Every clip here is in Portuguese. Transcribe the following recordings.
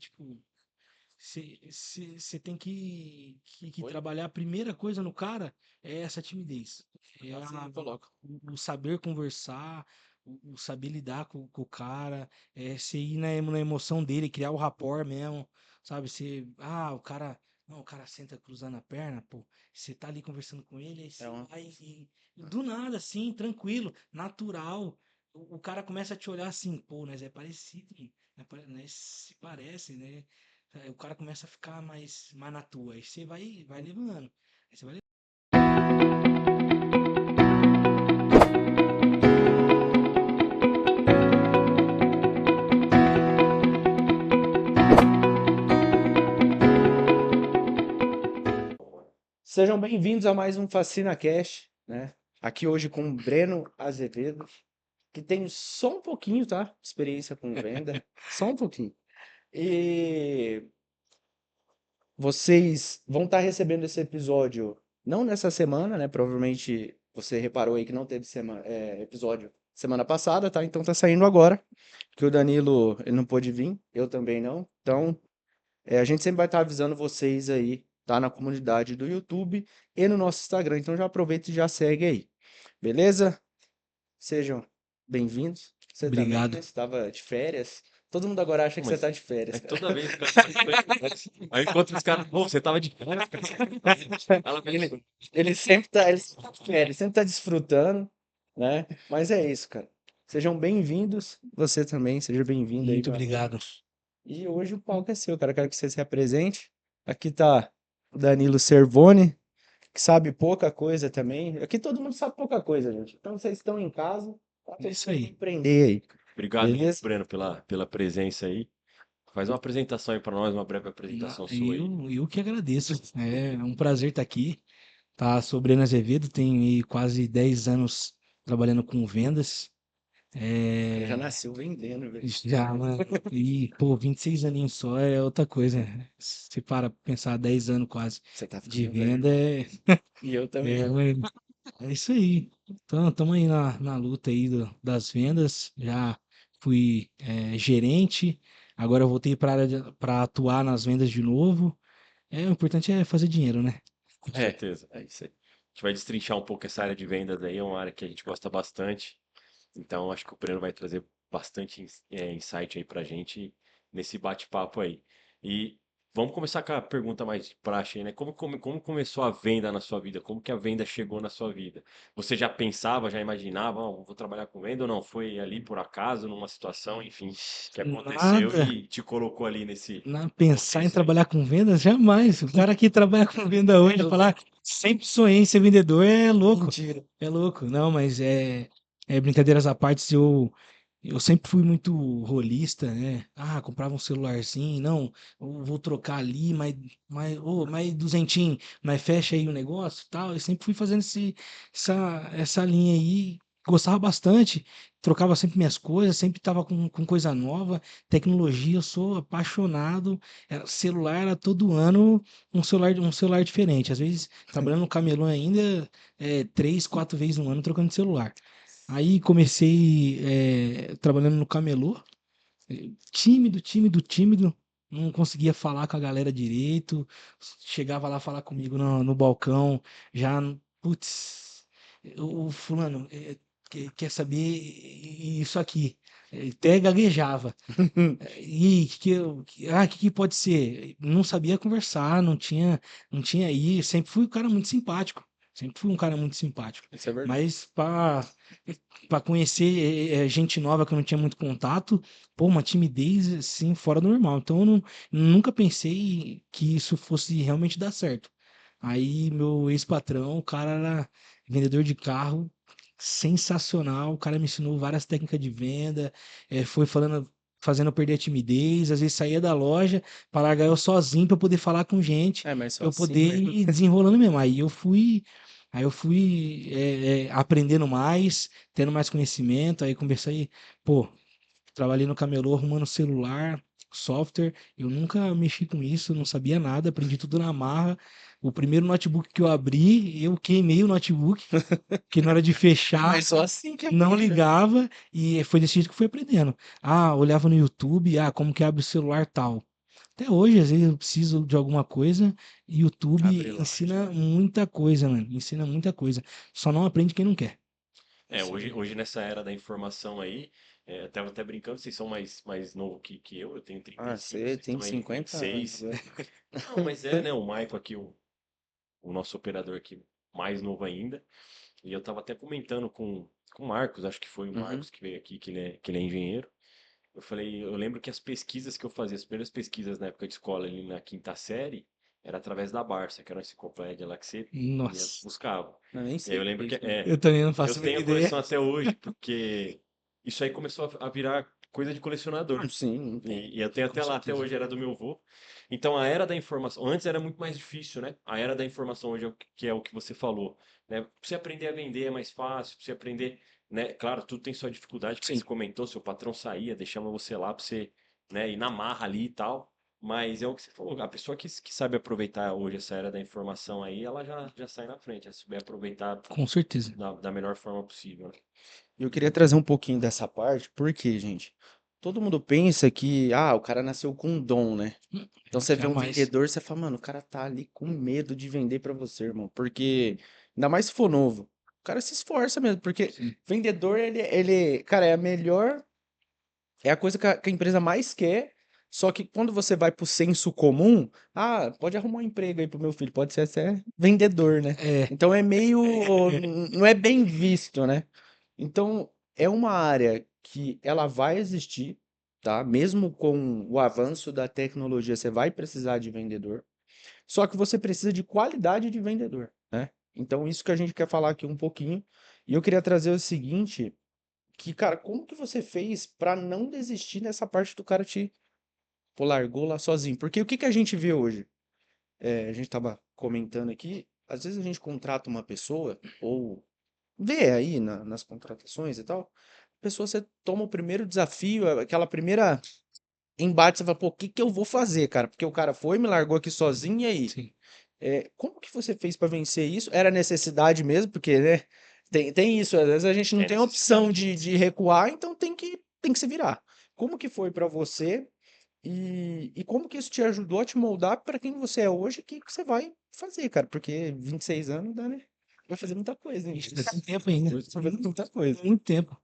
tipo, você tem que Oi? trabalhar. A primeira coisa no cara é essa timidez. É Assim, coloca. o saber conversar, o saber lidar com o cara, é você ir na emoção dele, criar o rapport mesmo, sabe? O cara, não, o cara senta cruzando a perna, pô, você tá ali conversando com ele, aí É você uma... vai e do nada, assim, tranquilo, natural. O cara começa a te olhar assim, pô, nós é parecido, nós se parece, né? Aí o cara começa a ficar mais na tua. Aí você vai levando. Aí você vai Sejam bem-vindos a mais um Fascina Cash, né? Aqui hoje com o Breno Azevedo, que tem só um pouquinho, tá? De experiência com venda, só um pouquinho. E vocês vão estar recebendo esse episódio não nessa semana, né? Provavelmente você reparou aí que não teve episódio semana passada, tá? Então tá saindo agora, que o Danilo ele não pôde vir, eu também não. Então a gente sempre vai estar avisando vocês aí, tá? Na comunidade do YouTube e no nosso Instagram. Então já aproveita e já segue aí. Beleza? Sejam bem-vindos. Você também, Obrigado. né? Você estava de férias. Todo mundo agora acha Pô, que você mas tá de férias, é cara. toda vez, cara. Aí encontra os caras, pô, você tava de férias, cara. Fala pra ele. Ele sempre tá de férias, sempre tá desfrutando, né? Mas é isso, cara. Sejam bem-vindos. Você também, seja bem-vindo aí, Muito meu amigo. obrigado. E hoje o palco é seu, cara. Eu quero que você se apresente. Aqui tá o Danilo Cervoni, que sabe pouca coisa também. Aqui todo mundo sabe pouca coisa, gente. Então vocês estão em casa, tá É todo isso mundo aí. empreender aí. Obrigado, Beleza? Breno, pela presença aí. Faz uma apresentação aí pra nós, uma breve apresentação sua aí. Eu que agradeço. É um prazer estar aqui. Tá, sou Breno Azevedo, tenho aí quase 10 anos trabalhando com vendas. Ele já É, nasceu vendendo, velho. já, mano. E, pô, 26 aninhos só é outra coisa. Se para pra pensar 10 anos quase Você tá de ficando velho. venda, E eu também. é isso aí. Então, estamos aí na luta aí das vendas. Já fui gerente, agora eu voltei para atuar nas vendas de novo. O importante é fazer dinheiro, né? Com É, certeza. é isso aí. A gente vai destrinchar um pouco essa área de vendas aí, é uma área que a gente gosta bastante. Então, acho que o Breno vai trazer bastante insight aí pra gente nesse bate-papo aí. E vamos começar com a pergunta mais de praxe aí, né? Como começou a venda na sua vida? Como que a venda chegou na sua vida? Você já pensava, já imaginava, vou trabalhar com venda ou não? Foi ali por acaso, numa situação, enfim, que aconteceu Nada. e te colocou ali nesse Pensar em contexto aí? trabalhar com vendas, jamais. O cara que trabalha com venda hoje, falar sempre sonhei em ser vendedor, é louco. Mentira. É louco. Não, mas brincadeiras à parte, eu sempre fui muito rolista, né? Comprava um celularzinho, não, eu vou trocar ali, mais duzentinho, mas fecha aí o negócio e tal. Eu sempre fui fazendo essa linha aí, gostava bastante, trocava sempre minhas coisas, sempre tava com coisa nova. Tecnologia, eu sou apaixonado. Celular era todo ano um celular diferente. Às vezes, trabalhando no camelô ainda, 3, 4 vezes no ano trocando de celular. Aí comecei trabalhando no camelô, tímido, tímido, tímido. Não conseguia falar com a galera direito. Chegava lá falar comigo no balcão, já, putz, o fulano quer saber isso aqui. Até gaguejava. E que pode ser? Não sabia conversar, não tinha aí. Sempre fui um cara muito simpático. Sempre fui um cara muito simpático. Isso é verdade. Mas para conhecer gente nova que eu não tinha muito contato, pô, uma timidez assim fora do normal. Então eu nunca pensei que isso fosse realmente dar certo. Aí meu ex-patrão, o cara era vendedor de carro, sensacional. O cara me ensinou várias técnicas de venda, foi fazendo eu perder a timidez. Às vezes saía da loja para largar eu sozinho para eu poder falar com gente, É, mas para só eu assim poder mesmo. ir desenrolando mesmo. Aí eu fui aprendendo mais, tendo mais conhecimento. Aí conversei, pô, trabalhei no camelô arrumando celular, software. Eu nunca mexi com isso, não sabia nada, aprendi tudo na marra. O primeiro notebook que eu abri, eu queimei o notebook, que na hora de fechar Mas só assim que não aprende, né? ligava, e foi desse jeito que eu fui aprendendo. Olhava no YouTube, como que abre o celular tal. Até hoje, às vezes eu preciso de alguma coisa, Abre YouTube lá, ensina já. muita coisa, mano. Ensina muita coisa. Só não aprende quem não quer. Sim. Hoje nessa era da informação aí, até brincando, vocês são mais novo que eu tenho Ah, 35, você vocês tem estão aí 50 anos, 26. né? Não, mas é, né, o Maicon aqui, o nosso operador aqui, mais novo ainda, e eu tava até comentando com o Marcos, acho que foi o Uhum. Marcos que veio aqui, que ele é engenheiro. Eu falei, eu lembro que as pesquisas que eu fazia, as primeiras pesquisas na época de escola, ali na quinta série, era através da Barça, que era uma enciclopédia lá que você ia Nossa, buscava. Eu nem E aí sei eu o que lembro é que, isso, mano. eu também não eu faço a tenho mínima a ideia. coleção até hoje, porque isso aí começou a virar coisa de colecionador. Sim, não tem. E eu tenho Com até lá, até certeza. hoje era do meu avô. Então a era da informação, antes era muito mais difícil, né? A era da informação hoje é que é o que você falou, né? Pra você aprender a vender é mais fácil, pra você aprender, né? Claro, tudo tem sua dificuldade, que Sim. você comentou, seu patrão saía, deixava você lá pra você, né, ir na marra ali e tal. Mas é o que você falou, a pessoa que sabe aproveitar hoje essa era da informação aí, ela já sai na frente, ela souber aproveitar Com certeza. da melhor forma possível, né? E eu queria trazer um pouquinho dessa parte, porque, gente, todo mundo pensa que, o cara nasceu com um dom, né? Hum, Então você vê um Jamais. vendedor, você fala, mano, o cara tá ali com medo de vender pra você, irmão. Porque, ainda mais se for novo, o cara se esforça mesmo, porque Sim. vendedor, cara, é a melhor, é a coisa que a empresa mais quer. Só que quando você vai pro senso comum, pode arrumar um emprego aí pro meu filho, pode ser até vendedor, né? É, Então é meio, não é bem visto, né? Então, é uma área que ela vai existir, tá? Mesmo com o avanço da tecnologia, você vai precisar de vendedor. Só que você precisa de qualidade de vendedor, né? Então, isso que a gente quer falar aqui um pouquinho. E eu queria trazer o seguinte, que, cara, como que você fez para não desistir nessa parte do cara pô, largou lá sozinho? Porque o que que a gente vê hoje? A gente tava comentando aqui, às vezes a gente contrata uma pessoa ou vê aí nas contratações e tal, a pessoa você toma o primeiro desafio, aquela primeira embate, você fala, pô, o que que eu vou fazer, cara? Porque o cara foi, me largou aqui sozinho, e aí? sim. Como que você fez pra vencer isso? Era necessidade mesmo, porque, né, tem isso, às vezes a gente não É tem opção necessidade. de recuar, então tem que se virar. Como que foi pra você e como que isso te ajudou a te moldar pra quem você é hoje, o que que você vai fazer, cara? Porque 26 anos dá, né? Vai fazer muita coisa, hein? Ixi, tem tempo ainda. Vai fazer muita coisa. Muito tempo.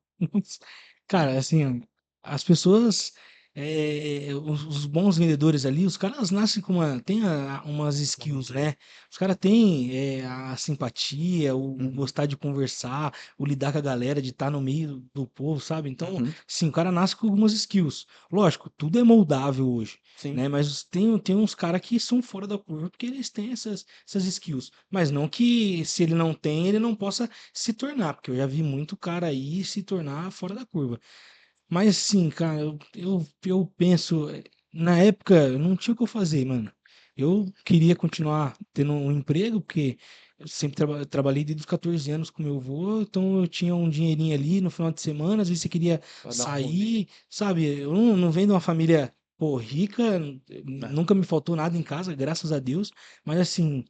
Cara, assim, ó, as pessoas, os bons vendedores ali, os caras nascem com tem umas skills, né? Os caras têm a simpatia, o Uhum, gostar de conversar, o lidar com a galera, de estar no meio do povo, sabe? Então, uhum, sim, o cara nasce com algumas skills. Lógico, tudo é moldável hoje, sim. né? Mas tem uns caras que são fora da curva porque eles têm essas skills. Mas não que se ele não tem, ele não possa se tornar, porque eu já vi muito cara aí se tornar fora da curva. Mas sim, cara, eu penso, na época eu não tinha o que eu fazer, mano. Eu queria continuar tendo um emprego, porque eu sempre trabalhei desde os 14 anos com meu avô, então eu tinha um dinheirinho ali no final de semana, às vezes você queria Pra dar um rolê. sair, sabe? Eu não venho de uma família, pô, rica, Né? nunca me faltou nada em casa, graças a Deus, mas assim,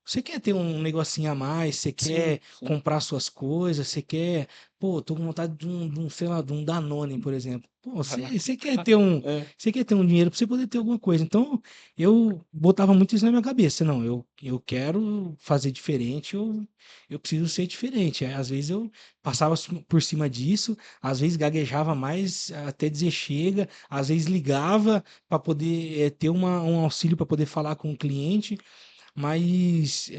você quer ter um negocinho a mais, você Sim, quer sim. comprar suas coisas, você quer, pô, tô com vontade de um, sei lá, de um Danone, por exemplo. Pô, Vai lá você quer comprar. ter um, É, você quer ter um dinheiro para você poder ter alguma coisa. Então, eu botava muito isso na minha cabeça. Não, eu quero fazer diferente, eu preciso ser diferente. Aí, às vezes eu passava por cima disso, às vezes gaguejava mais até dizer chega, às vezes ligava para poder ter um auxílio para poder falar com o cliente. Mas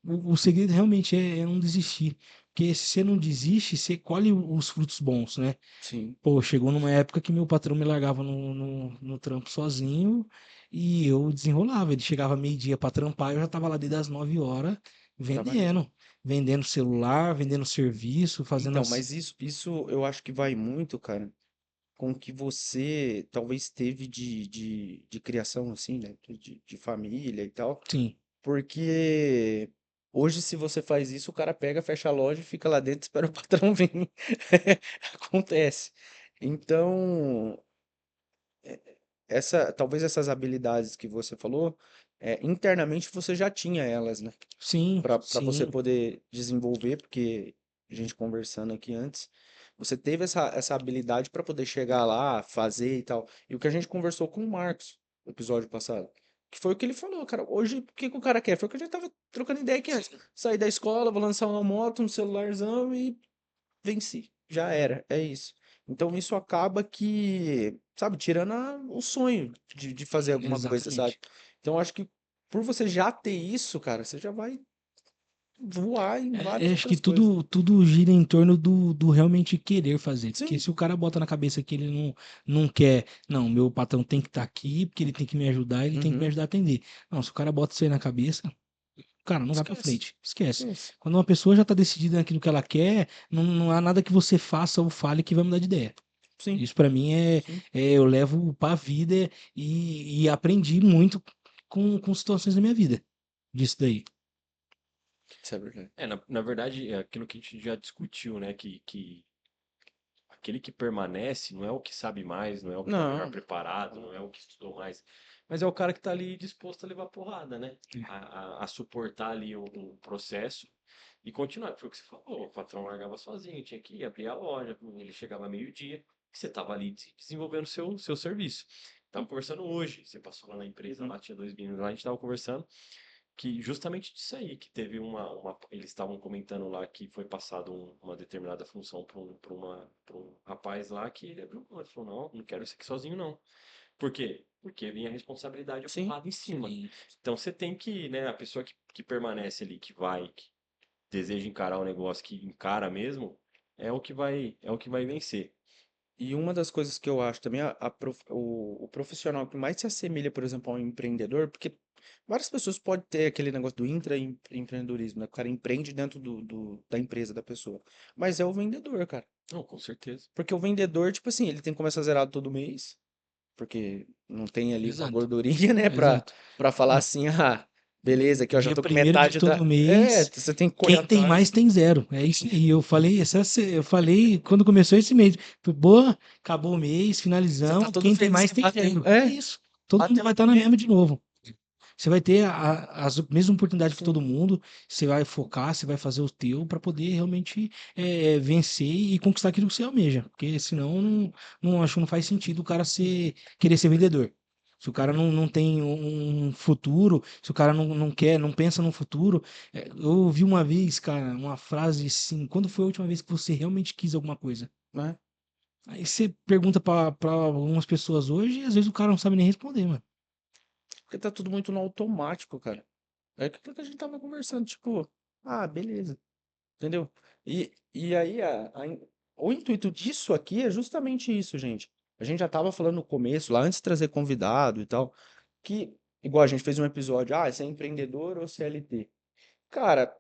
o segredo realmente é não desistir. Porque se você não desiste, você colhe os frutos bons, né? sim. Pô, chegou numa época que meu patrão me largava no trampo sozinho e eu desenrolava. Ele chegava meio-dia para trampar, eu já tava lá desde as 9 horas Trabalhando. vendendo. Vendendo celular, vendendo serviço, fazendo Então, as. mas isso eu acho que vai muito, cara, com o que você talvez teve de criação, assim, né? De família e tal. Sim, Porque hoje, se você faz isso, o cara pega, fecha a loja e fica lá dentro, espera o patrão vir. Acontece. Então, talvez essas habilidades que você falou, internamente você já tinha elas, né? sim, Para você sim. poder desenvolver, porque a gente conversando aqui antes, você teve essa habilidade para poder chegar lá, fazer e tal. E o que a gente conversou com o Marcos. episódio passado. Que foi o que ele falou, cara. Hoje, o que que o cara quer? Foi o que a gente tava trocando ideia aqui antes. Sair da escola, vou lançar uma moto, um celularzão e venci. Já era, é isso. Então isso acaba que, sabe, tirando o sonho de fazer alguma coisa, sabe? Exatamente. Então acho que por você já ter isso, cara, você já vai voar em várias Acho que outras coisas. tudo gira em torno do realmente querer fazer. Porque Sim. se o cara bota na cabeça que ele não quer, não, meu patrão tem que estar aqui, porque ele tem que me ajudar, ele tem que me Uhum. ajudar a atender. Não, se o cara bota isso aí na cabeça, cara, não vai pra Esquece. frente. Esquece. Esquece. Quando uma pessoa já tá decidida naquilo que ela quer, não há nada que você faça ou fale que vai mudar de ideia. Sim. Isso pra mim Sim. eu levo pra vida e aprendi muito com situações da minha vida. Disso daí. Isso é verdade. Na verdade, é aquilo que a gente já discutiu, né? Que aquele que permanece não é o que sabe mais, não é o que está melhor Não. preparado, não é o que estudou mais, mas é o cara que está ali disposto a levar porrada, né? A suportar ali o processo e continuar. Foi o que você falou, o patrão largava sozinho, tinha que ir abrir a loja, ele chegava meio-dia, e você estava ali desenvolvendo seu serviço. Tava conversando hoje, você passou lá na empresa, lá tinha dois meninos lá, a gente estava conversando, que justamente disso aí, que teve eles estavam comentando lá que foi passado uma determinada função para um rapaz lá que ele abriu mão, ele falou, não quero isso aqui sozinho não. Por quê? Porque vem a responsabilidade e a Sim. porrada em cima. Sim. Então você tem que, né, a pessoa que permanece ali, que deseja encarar o negócio, que encara mesmo, é o que vai vencer. E uma das coisas que eu acho também, o profissional que mais se assemelha, por exemplo, ao empreendedor, porque várias pessoas podem ter aquele negócio do intraempreendedorismo, né? O cara empreende dentro da empresa da pessoa. Mas é o vendedor, cara. Não, com certeza. Porque o vendedor, tipo assim, ele tem que começar zerado todo mês, porque não tem ali uma Exato. gordurinha, né, Exato. pra falar assim, ah, beleza, aqui ó, já Dia tô com primeiro de metade da. todo É, mês, você tem que correr quem tem atrás. mais tem zero. É isso aí. Eu falei quando começou esse mês. Boa, acabou o mês, Você tá finalizamos. todo Quem tem feliz mais que tem bateu. zero. É É, isso. Todo mundo bateu vai o estar na primeiro. mesma de novo. Você vai ter as mesmas oportunidades que todo Sim. mundo. Você vai focar, você vai fazer o teu para poder realmente vencer e conquistar aquilo que você almeja. Porque senão acho que não faz sentido o cara querer ser vendedor. Se o cara não tem um futuro, se o cara não quer, não pensa no futuro. Eu ouvi uma vez, cara, uma frase assim: quando foi a última vez que você realmente quis alguma coisa? Né? Aí você pergunta para algumas pessoas hoje e às vezes o cara não sabe nem responder, mano. Porque tá tudo muito no automático, cara. É aquilo que a gente tava conversando, tipo, ah, beleza, entendeu? E aí, o intuito disso aqui é justamente isso, gente. A gente já tava falando no começo, lá antes de trazer convidado e tal, que, igual a gente fez um episódio, ah, você é empreendedor ou CLT? Cara,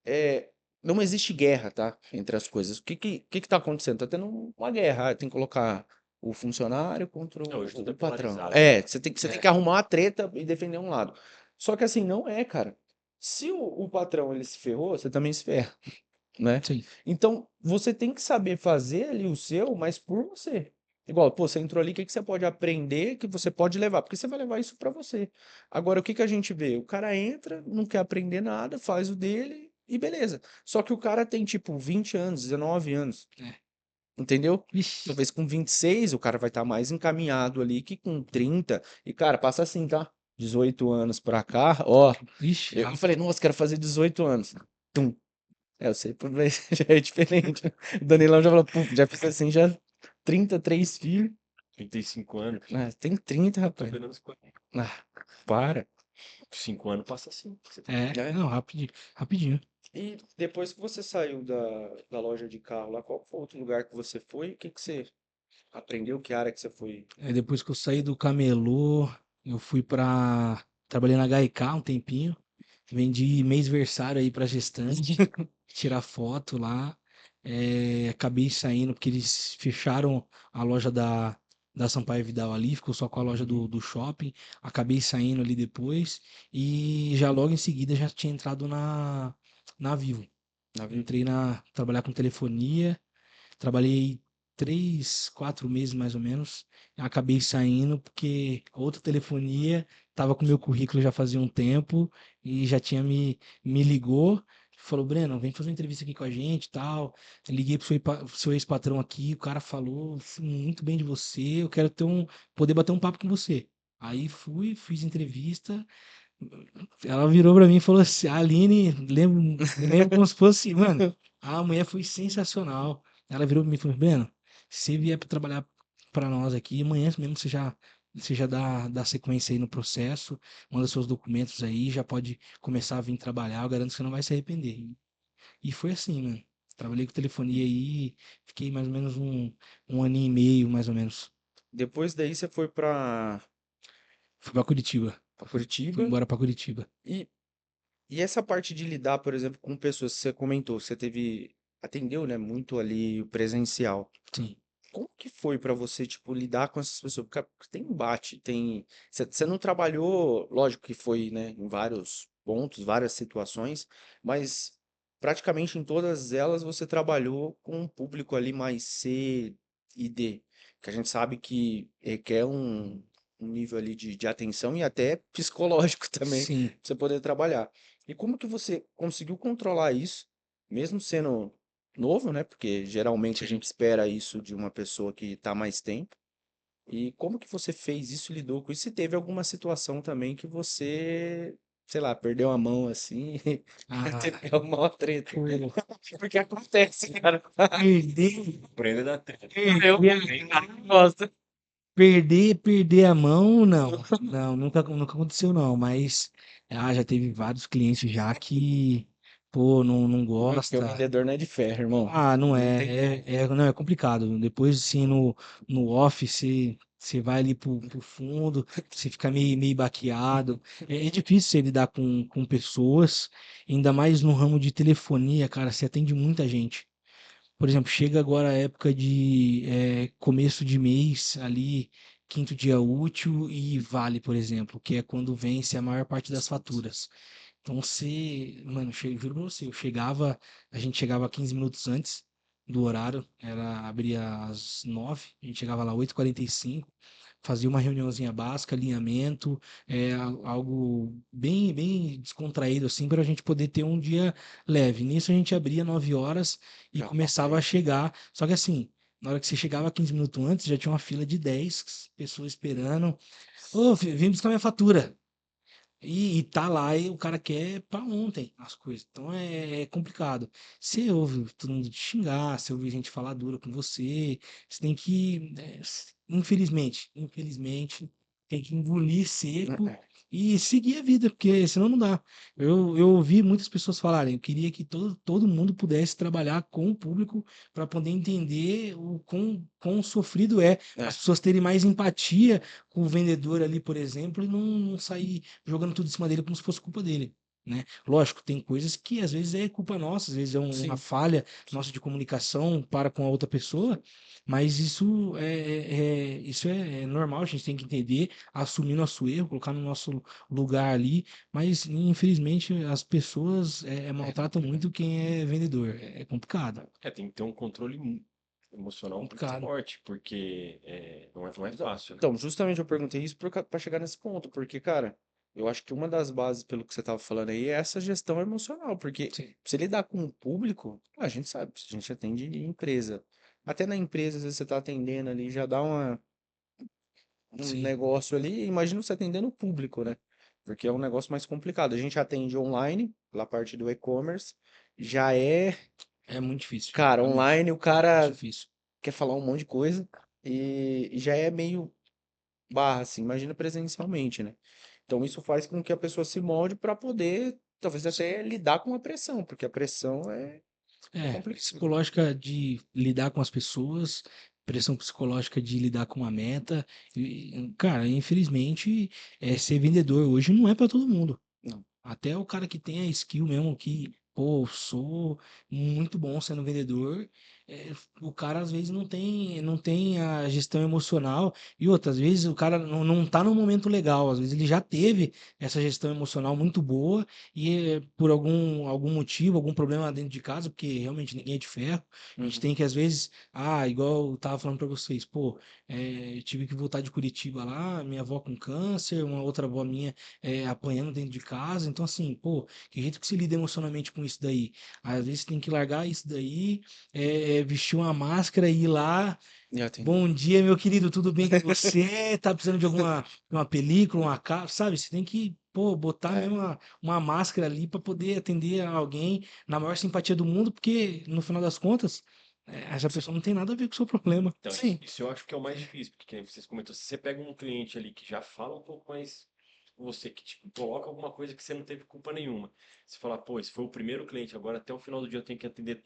é, não existe guerra, tá? Entre as coisas. O que tá acontecendo? Tá tendo uma guerra. Ah, tem que colocar o funcionário contra Hoje tudo o é patrão. polarizado, né? É, você tem que arrumar uma treta e defender um lado. Só que assim, não é, cara. Se o patrão ele se ferrou, você também se ferra, né? Sim. Então, você tem que saber fazer ali o seu, mas por você. Igual, pô, você entrou ali, o que que você pode aprender que você pode levar? Porque você vai levar isso pra você. Agora, o que que a gente vê? O cara entra, não quer aprender nada, faz o dele e beleza. Só que o cara tem, tipo, 20 anos, 19 anos, É. entendeu? Vixe, Talvez com 26 o cara vai estar mais encaminhado ali que com 30. E, cara, passa assim, tá? 18 anos pra cá, ó. vixe, Eu falei, rápido. nossa, quero fazer 18 anos. Tum. É, eu sei, mas já é diferente. O Danilão já falou, puf, já fiz assim, já 33 filhos. 35 anos, Ah, tem 30, tô rapaz. beirando os 40. Ah, para. 5 anos passa assim. Você tá É, É. não, rapidinho, rapidinho. E depois que você saiu da loja de carro lá, qual foi o outro lugar que você foi? O que que você aprendeu? Que área que você foi? Depois que eu saí do camelô, eu fui pra. Trabalhei na HK um tempinho. Vendi mêsversário aí pra gestante, tirar foto lá. Acabei saindo porque eles fecharam a loja da Sampaio Vidal ali, ficou só com a loja Uhum. do shopping. Acabei saindo ali depois e já logo em seguida já tinha entrado na Vivo. Na Vivo? Entrei trabalhar com telefonia. Trabalhei 3, 4 meses mais ou menos. Acabei saindo porque outra telefonia estava com meu currículo já fazia um tempo e já tinha me ligou. Falou, Breno, vem fazer uma entrevista aqui com a gente e tal. Liguei pro seu ex-patrão aqui, o cara falou muito bem de você. Eu quero poder bater um papo com você. Aí fui, fiz entrevista. Ela virou pra mim e falou assim: "A Aline, lembro como se fosse, mano, a mulher foi sensacional." Ela virou pra mim e falou: "Breno, se você vier pra trabalhar pra nós aqui, amanhã mesmo você já dá sequência aí no processo, manda seus documentos aí, já pode começar a vir trabalhar. Eu garanto que você não vai se arrepender." E foi assim, mano. Trabalhei com telefonia aí, fiquei mais ou menos um aninho e meio, mais ou menos. Depois daí você foi Fui pra Curitiba. pra Fui Curitiba embora pra Curitiba. e, e essa parte de lidar, por exemplo, com pessoas que você comentou, atendeu, né, muito ali o presencial. Sim. Como que foi pra você, tipo, lidar com essas pessoas? Porque tem embate, você não trabalhou, lógico que foi, né, em vários pontos, várias situações, mas praticamente em todas elas você trabalhou com um público ali mais C e D, que a gente sabe que requer um nível ali de atenção e até psicológico também, pra Sim. você poder trabalhar. E como que você conseguiu controlar isso, mesmo sendo novo, né? Porque geralmente a Sim. gente espera isso de uma pessoa que está mais tempo. E como que você fez isso, lidou com isso? Se teve alguma situação também que você, sei lá, perdeu a mão assim, Ah, teve alguma treta. pô, Porque acontece, cara. perder, Prenda da treta. Eu, perder, cara, não gosto. perder a mão, não. Não, nunca aconteceu não, mas já teve vários clientes já que, pô, não Porque o gosta. vendedor não é de ferro, irmão. Não Não tem é, como. não, é complicado. Depois, assim, no off, você vai ali pro fundo, você fica meio baqueado. É difícil você lidar com pessoas, ainda mais no ramo de telefonia, cara, você atende muita gente. Por exemplo, chega agora a época de começo de mês, ali, quinto dia útil e vale, por exemplo, que é quando vence a maior parte das faturas. Então você, mano, juro pra você, a gente chegava 15 minutos antes do horário, abria às 9, a gente chegava lá 8h45, fazia uma reuniãozinha básica, alinhamento, algo bem descontraído assim, para a gente poder ter um dia leve. Nisso a gente abria 9 horas e Já tá começava a bem. chegar. Só que assim, na hora que você chegava 15 minutos antes, já tinha uma fila de 10 pessoas esperando. Ô, vim buscar minha fatura. E tá lá e o cara quer pra ontem as coisas. Então é complicado. Você ouve todo mundo te xingar, você ouve gente falar dura com você. Você tem que, infelizmente, tem que engolir seco e seguir a vida, porque senão não dá. Eu ouvi muitas pessoas falarem, eu queria que todo mundo pudesse trabalhar com o público para poder entender o quão sofrido é, para É, as pessoas terem mais empatia com o vendedor ali, por exemplo, e não sair jogando tudo em cima dele como se fosse culpa dele, né? Lógico, tem coisas que às vezes é culpa nossa, às vezes é uma sim. falha nossa de comunicação para com a outra pessoa, mas isso é normal, a gente tem que entender, assumir nosso erro, colocar no nosso lugar ali, mas infelizmente as pessoas maltratam muito quem é vendedor, é complicado, Tem que ter um controle emocional muito complicado. forte, porque não é fácil, né? Então, justamente eu perguntei isso para chegar nesse ponto, porque, cara, eu acho que uma das bases, pelo que você estava falando aí, é essa gestão emocional, porque Sim, você lidar com o público, a gente sabe, a gente atende empresa. Até na empresa, às vezes você está atendendo ali, já dá um sim, negócio ali, imagina você atendendo o público, né? Porque é um negócio mais complicado. A gente atende online, pela parte do e-commerce, já é, é muito difícil, cara, realmente, online o muito cara difícil. quer falar um monte de coisa e já é meio barra, assim, imagina presencialmente, né? Então isso faz com que a pessoa se molde para poder, talvez até lidar com a pressão, porque a pressão é complicado. Psicológica de lidar com as pessoas, pressão psicológica de lidar com a meta. Cara, infelizmente, ser vendedor hoje não é para todo mundo. Não. Até o cara que tem a skill mesmo, que, pô, sou muito bom sendo vendedor, o cara às vezes não tem a gestão emocional, e outras vezes o cara não tá no momento legal, às vezes ele já teve essa gestão emocional muito boa, e por algum motivo, algum problema dentro de casa, porque realmente ninguém é de ferro, a gente Uhum, tem que às vezes, igual eu tava falando pra vocês, pô, tive que voltar de Curitiba lá, minha avó com câncer, uma outra avó minha apanhando dentro de casa. Então, assim, pô, que jeito que se lida emocionalmente com isso daí? Às vezes tem que largar isso daí, vestir uma máscara e ir lá. E atender. Bom dia, meu querido, tudo bem com você? Tá precisando de uma película, uma capa, sabe? Você tem que, pô, botar É, mesmo uma máscara ali para poder atender alguém na maior simpatia do mundo, porque no final das contas, essa pessoa não tem nada a ver com o seu problema. Então, sim. isso eu acho que é o mais difícil, porque que nem vocês comentou, se você pega um cliente ali que já fala um pouco mais com você, que te coloca alguma coisa que você não teve culpa nenhuma. Você fala, pô, esse foi o primeiro cliente, agora até o final do dia eu tenho que atender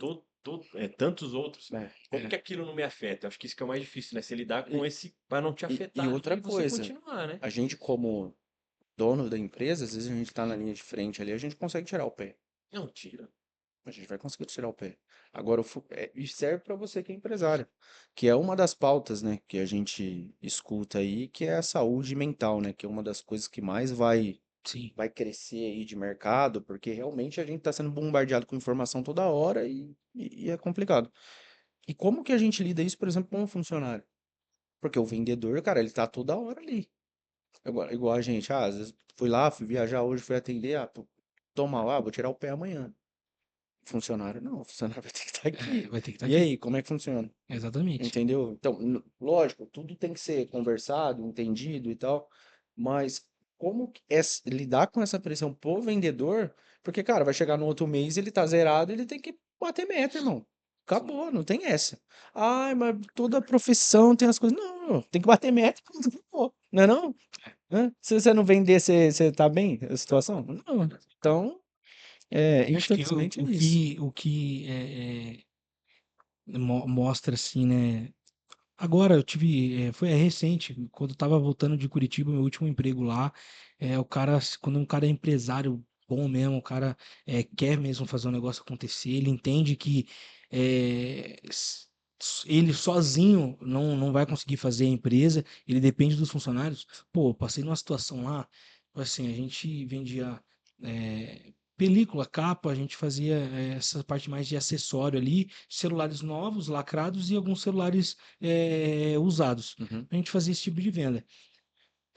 tantos outros. É. Como que aquilo não me afeta? Eu acho que isso que é o mais difícil, né? Você lidar com E, esse para não te e afetar outra e você coisa, continuar, né? a gente como dono da empresa, às vezes a gente tá na linha de frente ali, a gente consegue tirar o pé. Não, tira. A gente vai conseguir tirar o pé. Agora, e serve para você que é empresário, que é uma das pautas, né, que a gente escuta aí, que é a saúde mental, né, que é uma das coisas que mais Sim. vai crescer aí de mercado, porque realmente a gente está sendo bombardeado com informação toda hora e é complicado. E como que a gente lida isso, por exemplo, com um funcionário? Porque o vendedor, cara, ele tá toda hora ali. Igual a gente, às vezes fui lá, fui viajar hoje, fui atender, pô, toma lá, vou tirar o pé amanhã. Funcionário não, o funcionário vai ter que estar aqui. Vai ter que estar E aqui. aí, como é que funciona? Exatamente. Entendeu? Então, lógico, tudo tem que ser conversado, entendido e tal, mas como que lidar com essa pressão pro vendedor? Porque, cara, vai chegar no outro mês, ele tá zerado, ele tem que bater meta, irmão. Sim. Acabou, não tem essa. Ai, mas toda profissão tem as coisas. Não, não, tem que bater meta, acabou. Não é não? Hã? Se você não vender, você tá bem a situação? Não. Então, Acho que infelizmente é isso. o que mostra assim, né? Agora eu tive, foi recente, quando eu tava voltando de Curitiba, meu último emprego lá, o cara, quando um cara é empresário bom mesmo, o cara quer mesmo fazer o negócio acontecer, ele entende que ele sozinho não vai conseguir fazer a empresa, ele depende dos funcionários. Pô, eu passei numa situação lá, assim, a gente vendia película, capa, a gente fazia essa parte mais de acessório ali, celulares novos, lacrados e alguns celulares usados. Uhum. A gente fazia esse tipo de venda.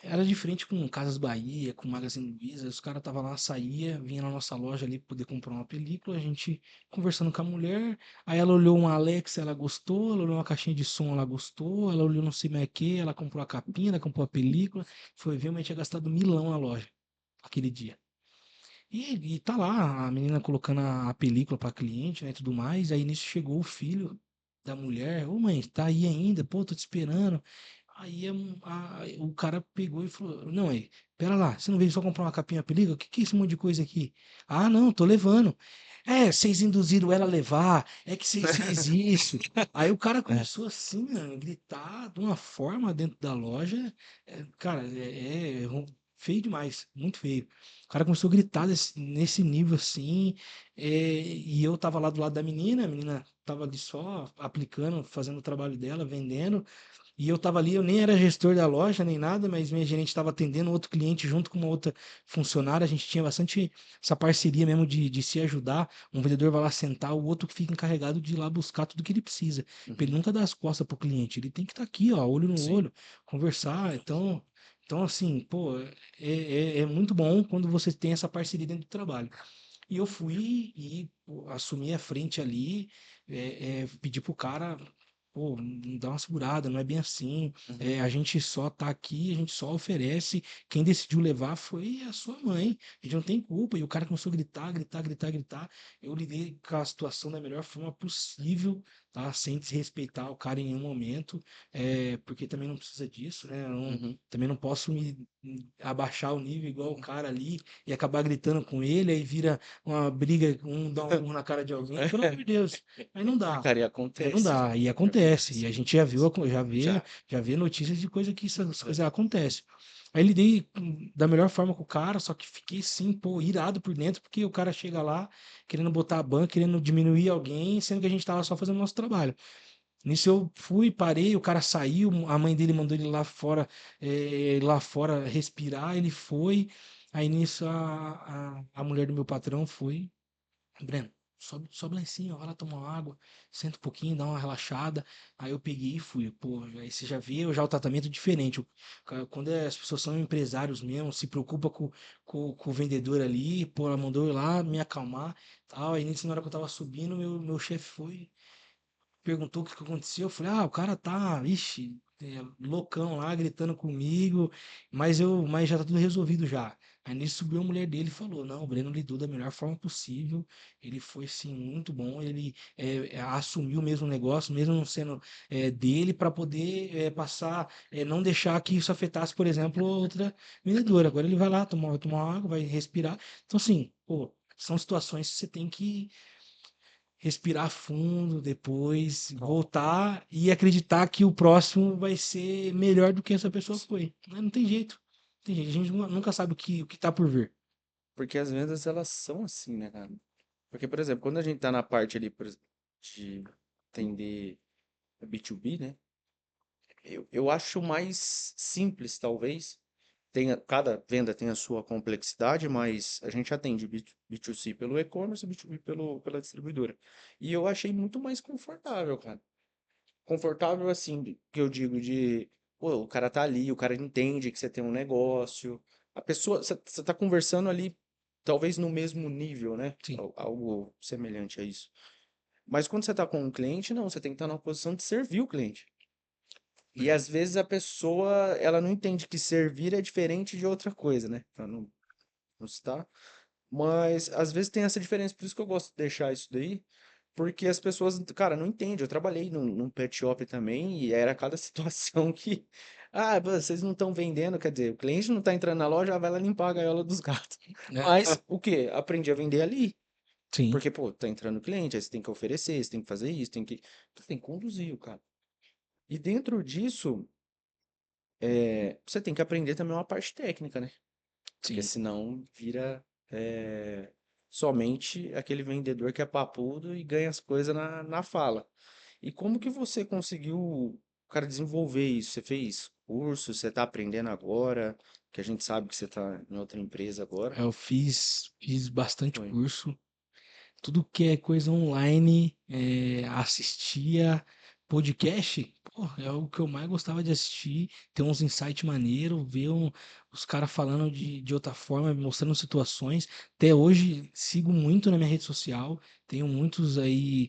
Era diferente com Casas Bahia, com Magazine Luiza. Os caras estavam lá, saía, vinha na nossa loja ali poder comprar uma película. A gente conversando com a mulher. Aí ela olhou um Alexa, ela gostou. Ela olhou uma caixinha de som, ela gostou. Ela olhou não sei mais o que, ela comprou a capinha, ela comprou a película. Foi ver, mas tinha gastado milão na loja aquele dia. E tá lá a menina colocando a película pra cliente, né, e tudo mais. Aí nisso chegou o filho da mulher. Ô mãe, tá aí ainda? Pô, tô te esperando. Aí o cara pegou e falou: Não, aí, pera lá, você não veio só comprar uma capinha de película? O que é esse monte de coisa aqui? Ah, não, tô levando. Vocês induziram ela a levar, é que vocês fez isso. Aí o cara É. começou assim, a gritar de uma forma dentro da loja. Cara, feio demais, muito feio. O cara começou a gritar nesse nível assim, e eu tava lá do lado da menina, a menina tava ali só aplicando, fazendo o trabalho dela, vendendo. E eu estava ali, eu nem era gestor da loja nem nada, mas minha gerente estava atendendo outro cliente junto com uma outra funcionária. A gente tinha bastante essa parceria mesmo de se ajudar. Um vendedor vai lá sentar, o outro que fica encarregado de ir lá buscar tudo que ele precisa. Para ele Uhum. nunca dar as costas pro cliente. Ele tem que estar aqui, ó, olho no Sim. olho, conversar. Então assim, pô, é muito bom quando você tem essa parceria dentro do trabalho. E eu fui e pô, assumi a frente ali, pedi pro cara, pô, dá uma segurada, não é bem assim. Uhum. A gente só tá aqui, a gente só oferece. Quem decidiu levar foi a sua mãe. A gente não tem culpa. E o cara começou a gritar, gritar, gritar, gritar. Eu lidei com a situação da melhor forma possível, tá? Sem desrespeitar o cara em nenhum momento, porque também não precisa disso, né? Uhum. Também não posso me abaixar o nível igual o cara ali e acabar gritando com ele, aí vira uma briga, um dá um murro na cara de alguém, pelo amor de Deus. Aí não dá. Cara, e Não acontece. dá. E Já vi acontece. E a acontecer. gente já viu, Já. já vê notícias de coisa que essas coisas acontecem. Aí lidei da melhor forma com o cara, só que fiquei sim, pô, irado por dentro, porque o cara chega lá querendo botar a banca, querendo diminuir alguém, sendo que a gente tava só fazendo o nosso trabalho. Nisso eu fui, parei, o cara saiu, a mãe dele mandou ele lá fora respirar, ele foi. Aí nisso a mulher do meu patrão foi, Breno, sobe lá em cima, vai lá tomar uma água, senta um pouquinho, dá uma relaxada. Aí eu peguei e fui. Pô, aí você já vê já o tratamento diferente. Quando as pessoas são empresários mesmo, se preocupa com o vendedor ali, pô, ela mandou eu ir lá me acalmar, tal. Aí nisso, na hora que eu tava subindo, meu chefe foi. perguntou o que que aconteceu. Eu falei, o cara tá, ixi, loucão lá, gritando comigo, mas já tá tudo resolvido já. Aí nisso subiu a mulher dele e falou, não, o Breno lidou da melhor forma possível, ele foi sim muito bom, ele assumiu mesmo o negócio, mesmo não sendo dele, para poder passar, não deixar que isso afetasse, por exemplo, outra vendedora. Agora ele vai lá tomar água, vai respirar. Então, assim, pô, são situações que você tem que respirar fundo depois, voltar e acreditar que o próximo vai ser melhor do que essa pessoa foi. Não tem jeito. Não tem jeito. A gente nunca sabe o que tá por vir. Porque as vendas, elas são assim, né, cara? Porque, por exemplo, quando a gente tá na parte ali de atender B2B, né? Eu acho mais simples, talvez. Cada venda tem a sua complexidade, mas a gente atende B2C pelo e-commerce e B2B pela distribuidora. E eu achei muito mais confortável, cara. Confortável, assim, que eu digo de, pô, o cara tá ali, o cara entende que você tem um negócio. A pessoa, você tá conversando ali, talvez no mesmo nível, né? Sim. Algo semelhante a isso. Mas quando você tá com um cliente, não, você tem que estar na posição de servir o cliente. E às vezes a pessoa, ela não entende que servir é diferente de outra coisa, né? Pra não citar. Mas às vezes tem essa diferença, por isso que eu gosto de deixar isso daí, porque as pessoas, cara, não entendem. Eu trabalhei num pet shop também e era cada situação que, vocês não estão vendendo, quer dizer, o cliente não tá entrando na loja, vai lá limpar a gaiola dos gatos. Mas o quê? Aprendi a vender ali. Sim. Porque, pô, tá entrando cliente, aí você tem que oferecer, você tem que fazer isso, você tem que conduzir o cara. E dentro disso, você tem que aprender também uma parte técnica, né? Porque Sim. senão vira é, somente aquele vendedor que é papudo e ganha as coisas na fala. E como que você conseguiu, cara, desenvolver isso? Você fez curso? Você está aprendendo agora? Que a gente sabe que você está em outra empresa agora. Eu fiz bastante Foi. curso. Tudo que é coisa online, assistia podcast, pô, é o que eu mais gostava de assistir, ter uns insights maneiros, ver os caras falando de outra forma, mostrando situações. Até hoje sigo muito na minha rede social, tenho muitos aí,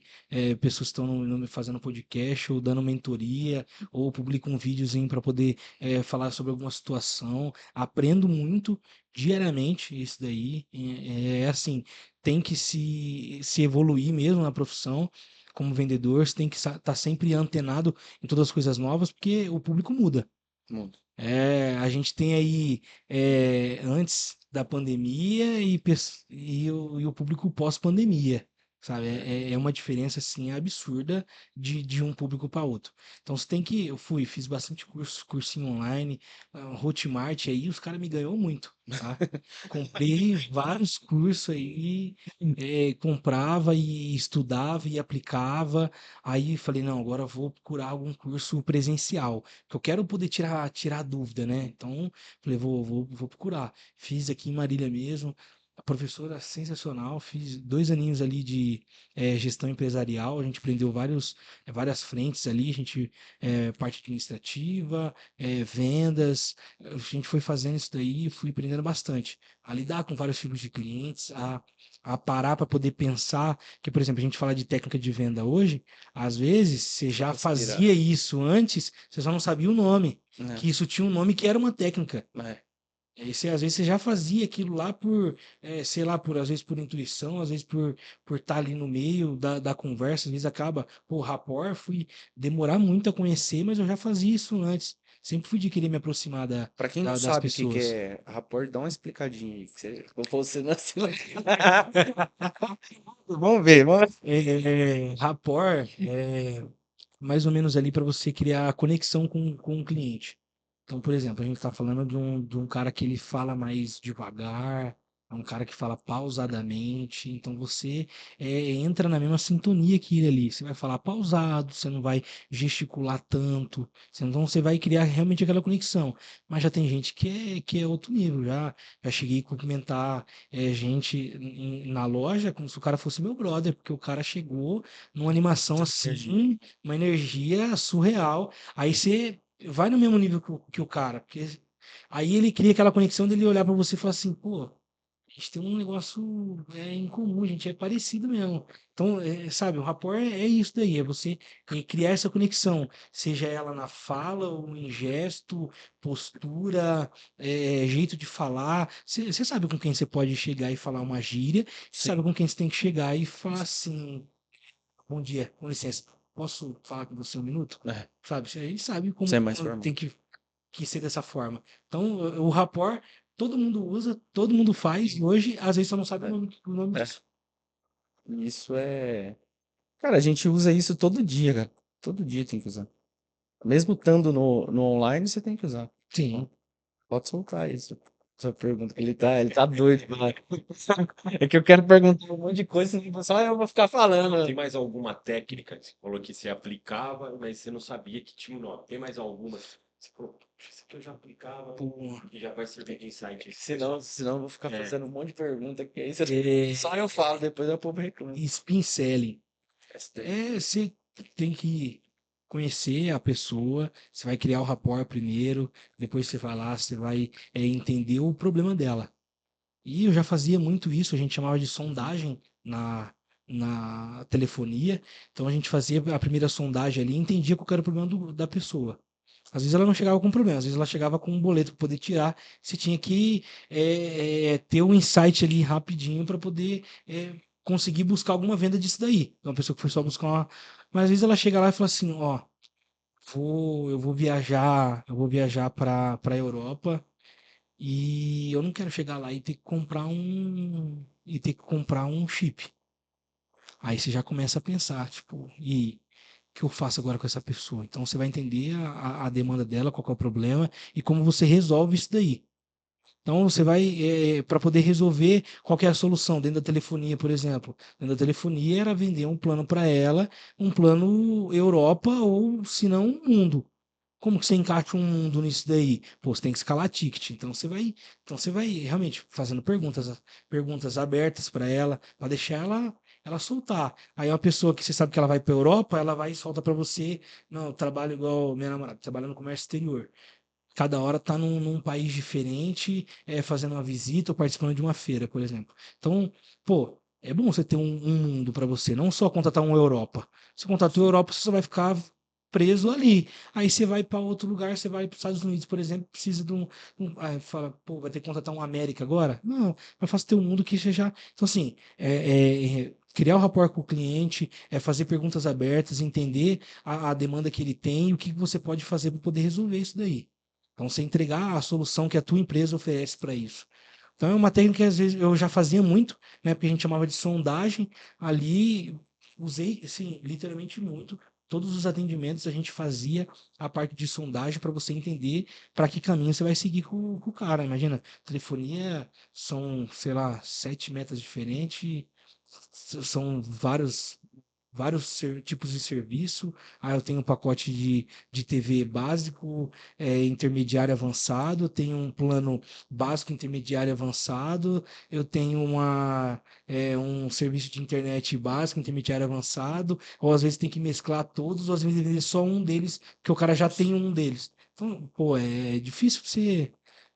pessoas que estão fazendo podcast ou dando mentoria, ou publico um videozinho para poder falar sobre alguma situação. Aprendo muito diariamente isso daí. É assim, tem que se evoluir mesmo na profissão como vendedor, você tem que estar sempre antenado em todas as coisas novas, porque o público muda. Mundo. A gente tem aí antes da pandemia e o público pós-pandemia, sabe? É. É uma diferença assim absurda de um público para outro. Então você tem que, fiz bastante cursinho online, Hotmart aí, os caras me ganhou muito, tá? Comprei vários cursos aí, comprava e estudava e aplicava. Aí falei, não, agora eu vou procurar algum curso presencial que eu quero poder tirar dúvida, né? Então, falei, vou procurar. Fiz aqui em Marília mesmo. A professora sensacional, fiz 2 aninhos ali de gestão empresarial, a gente aprendeu várias frentes ali, a gente, parte administrativa, vendas, a gente foi fazendo isso daí e fui aprendendo bastante. A lidar com vários tipos de clientes, a parar para poder pensar, que, por exemplo, a gente fala de técnica de venda hoje, às vezes você já Respirar. fazia isso antes, você só não sabia o nome, É. que isso tinha um nome que era uma técnica. É. Aí você, às vezes você já fazia aquilo lá sei lá, às vezes por intuição, às vezes por estar ali no meio da conversa, às vezes acaba, pô, rapport, fui demorar muito a conhecer, mas eu já fazia isso antes. Sempre fui de querer me aproximar Pra quem não das sabe o que que pessoas. é rapport, dá uma explicadinha aí. Você não Vamos ver, vamos. Rapport é mais ou menos ali para você criar conexão com o cliente. Então, por exemplo, a gente está falando de um cara que ele fala mais devagar, é um cara que fala pausadamente. Então, você entra na mesma sintonia que ele ali. Você vai falar pausado, você não vai gesticular tanto. Então, você vai criar realmente aquela conexão. Mas já tem gente que é outro nível. Já cheguei a cumprimentar gente na loja como se o cara fosse meu brother, porque o cara chegou numa animação Energia. assim, uma energia surreal. Aí você vai no mesmo nível que o cara, porque aí ele cria aquela conexão dele olhar pra você e falar assim, pô, gente tem um negócio em comum, a gente é parecido mesmo. Então, sabe, o rapport é isso daí, é você criar essa conexão, seja ela na fala ou em gesto, postura, jeito de falar. Você sabe com quem você pode chegar e falar uma gíria, você sabe Sim. com quem você tem que chegar e falar assim, bom dia, com licença, posso falar com você um minuto? É, Sabe, a gente sabe isso é como mais formal. tem que ser dessa forma. Então, o rapport, todo mundo usa, todo mundo faz, e hoje, às vezes, só não sabe o nome É, é. disso. Isso é. Cara, a gente usa isso todo dia, cara. Todo dia tem que usar. Mesmo estando no online, você tem que usar. Ó, Sim. pode soltar isso. Sua pergunta. Ele tá doido, mano. É que eu quero perguntar um monte de coisa, senão só eu vou ficar falando. Tem mais alguma técnica que você falou que você aplicava, mas você não sabia que tinha um nome? Tem mais alguma que você falou, "Puxa, isso aqui eu já aplicava Pô, e já vai servir de insight aqui." Senão eu vou ficar É, fazendo um monte de pergunta que aí é, só eu falo, depois o povo reclama. spin selling. ST. Você tem que conhecer a pessoa, você vai criar o rapport primeiro, depois você vai lá, você vai entender o problema dela. E eu já fazia muito isso, a gente chamava de sondagem na telefonia. Então a gente fazia a primeira sondagem ali e entendia qual era o problema da pessoa. Às vezes ela não chegava com problema, às vezes ela chegava com um boleto para poder tirar. Você tinha que ter um insight ali rapidinho para poder conseguir buscar alguma venda disso daí. Uma pessoa que foi só buscar uma. Mas às vezes ela chega lá e fala assim: ó, eu vou viajar para Europa. E eu não quero chegar lá e ter que comprar um chip. Aí você já começa a pensar, tipo, e o que eu faço agora com essa pessoa? Então você vai entender a demanda dela, qual que é o problema e como você resolve isso daí. Então você vai, para poder resolver qual que é a solução dentro da telefonia, por exemplo. Dentro da telefonia era vender um plano para ela, um plano Europa ou se não um mundo. Como que você encaixa um mundo nisso daí? Pô, você tem que escalar ticket. Então você vai realmente fazendo perguntas abertas para ela, para deixar ela soltar. Aí uma pessoa que você sabe que ela vai para Europa, ela vai e solta para você, não, eu trabalho igual minha namorada, trabalhando no comércio exterior. Cada hora tá num país diferente, fazendo uma visita ou participando de uma feira, por exemplo. Então, pô, é bom você ter um mundo para você, não só contratar uma Europa. Se contratar uma Sim. Europa, você só vai ficar preso ali. Aí você vai para outro lugar, você vai para os Estados Unidos, por exemplo, precisa de aí fala, pô, vai ter que contratar um América agora? Não, é fácil ter um mundo que seja. Então, assim, criar o rapport com o cliente, fazer perguntas abertas, entender a demanda que ele tem e o que você pode fazer para poder resolver isso daí. Então, você entregar a solução que a tua empresa oferece para isso. Então, é uma técnica que às vezes eu já fazia muito, né? Porque a gente chamava de sondagem. Ali, usei, assim, literalmente muito. Todos os atendimentos a gente fazia a parte de sondagem para você entender para que caminho você vai seguir com o cara. Imagina, telefonia são, sei lá, 7 metas diferentes, são vários tipos de serviço. Eu tenho um pacote de TV básico, intermediário avançado, tenho um plano básico, intermediário avançado, eu tenho um serviço de internet básico, intermediário avançado, ou às vezes tem que mesclar todos, ou às vezes vender só um deles, porque o cara já tem um deles. Então, pô, é difícil você.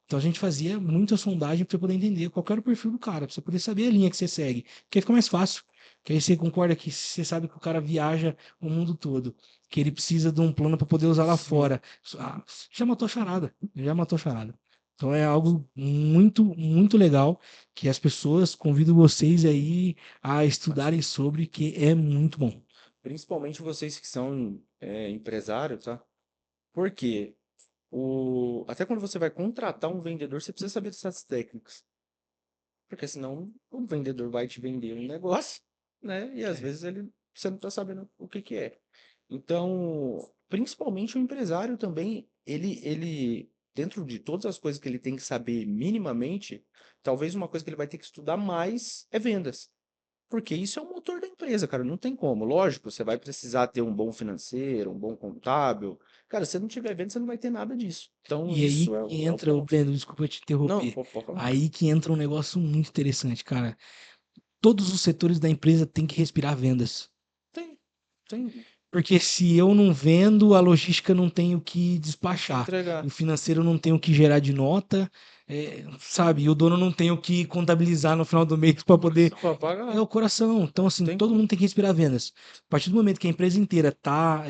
Então a gente fazia muita sondagem para poder entender qual era o perfil do cara, para você poder saber a linha que você segue, porque fica mais fácil. Que aí você concorda que você sabe que o cara viaja o mundo todo, que ele precisa de um plano para poder usar lá Sim. fora. Ah, já matou a charada, já matou a charada. Então é algo muito, muito legal que as pessoas convido vocês aí a estudarem sobre, que é muito bom. Principalmente vocês que são empresários, tá? Porque até quando você vai contratar um vendedor, você precisa saber dessas técnicas. Porque senão o vendedor vai te vender um negócio, né? E às É. vezes você não está sabendo o que que é. Então, principalmente o empresário também, ele, dentro de todas as coisas que ele tem que saber minimamente, talvez uma coisa que ele vai ter que estudar mais é vendas. Porque isso é o motor da empresa, cara, não tem como. Lógico, você vai precisar ter um bom financeiro, um bom contábil. Cara, se você não tiver venda, você não vai ter nada disso. Então, E aí isso é que o entra, ponto. Breno, desculpa te Não, interromper. pode falar. Aí que entra um negócio muito interessante, cara. Todos os setores da empresa têm que respirar vendas. Tem, tem. Porque se eu não vendo, a logística não tem o que despachar, Entregar. o financeiro não tem o que gerar de nota, sabe? E o dono não tem o que contabilizar no final do mês para poder. Pra É pagar. o coração. Então, assim, Tem todo como. mundo tem que respirar vendas. A partir do momento que a empresa inteira tá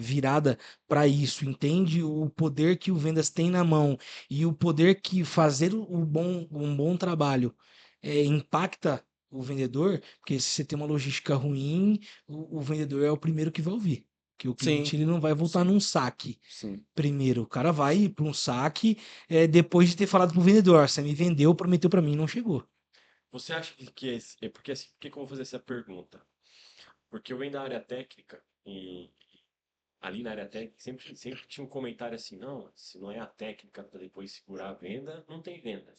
virada para isso, entende o poder que o vendas tem na mão e o poder que fazer um bom trabalho impacta o vendedor, porque se você tem uma logística ruim, o vendedor é o primeiro que vai ouvir. Que o Sim, cliente ele não vai voltar sim, num saque sim. primeiro. O cara vai para um saque depois de ter falado pro vendedor: "Ó, você me vendeu, prometeu para mim, não chegou." Você acha que é porque assim, por que que eu vou fazer essa pergunta? Porque eu venho da área técnica e ali na área técnica sempre tinha um comentário assim, não, se não é a técnica para depois segurar a venda, não tem venda.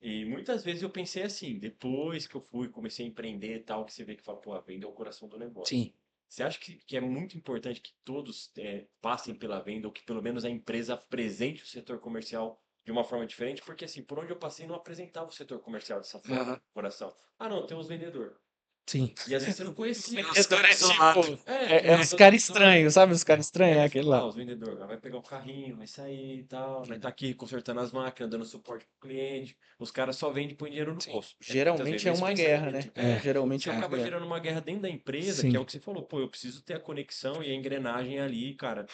E muitas vezes eu pensei assim, depois que eu fui, comecei a empreender e tal, que você vê que fala, pô, a venda é o coração do negócio. Sim. Você acha que é muito importante que todos passem pela venda, ou que pelo menos a empresa apresente o setor comercial de uma forma diferente? Porque assim, por onde eu passei não apresentava o setor comercial dessa forma, Aham. coração. Ah, não, tem os vendedores. Sim. E às vezes você não conhecia. Os caras isolados. É os caras estranhos, sabe? Os caras estranhos, é aquele lá. Os vendedores, vai pegar o carrinho, vai sair e tal, vai estar aqui consertando as máquinas, dando suporte pro cliente. Os caras só vendem e põem dinheiro no Sim. bolso. Muitas vezes Geralmente é esse uma guerra, né? pensamento. É. Geralmente Isso é uma acaba guerra. gerando uma guerra dentro da empresa, que é Sim. o que você falou, pô, eu preciso ter a conexão e a engrenagem ali, cara,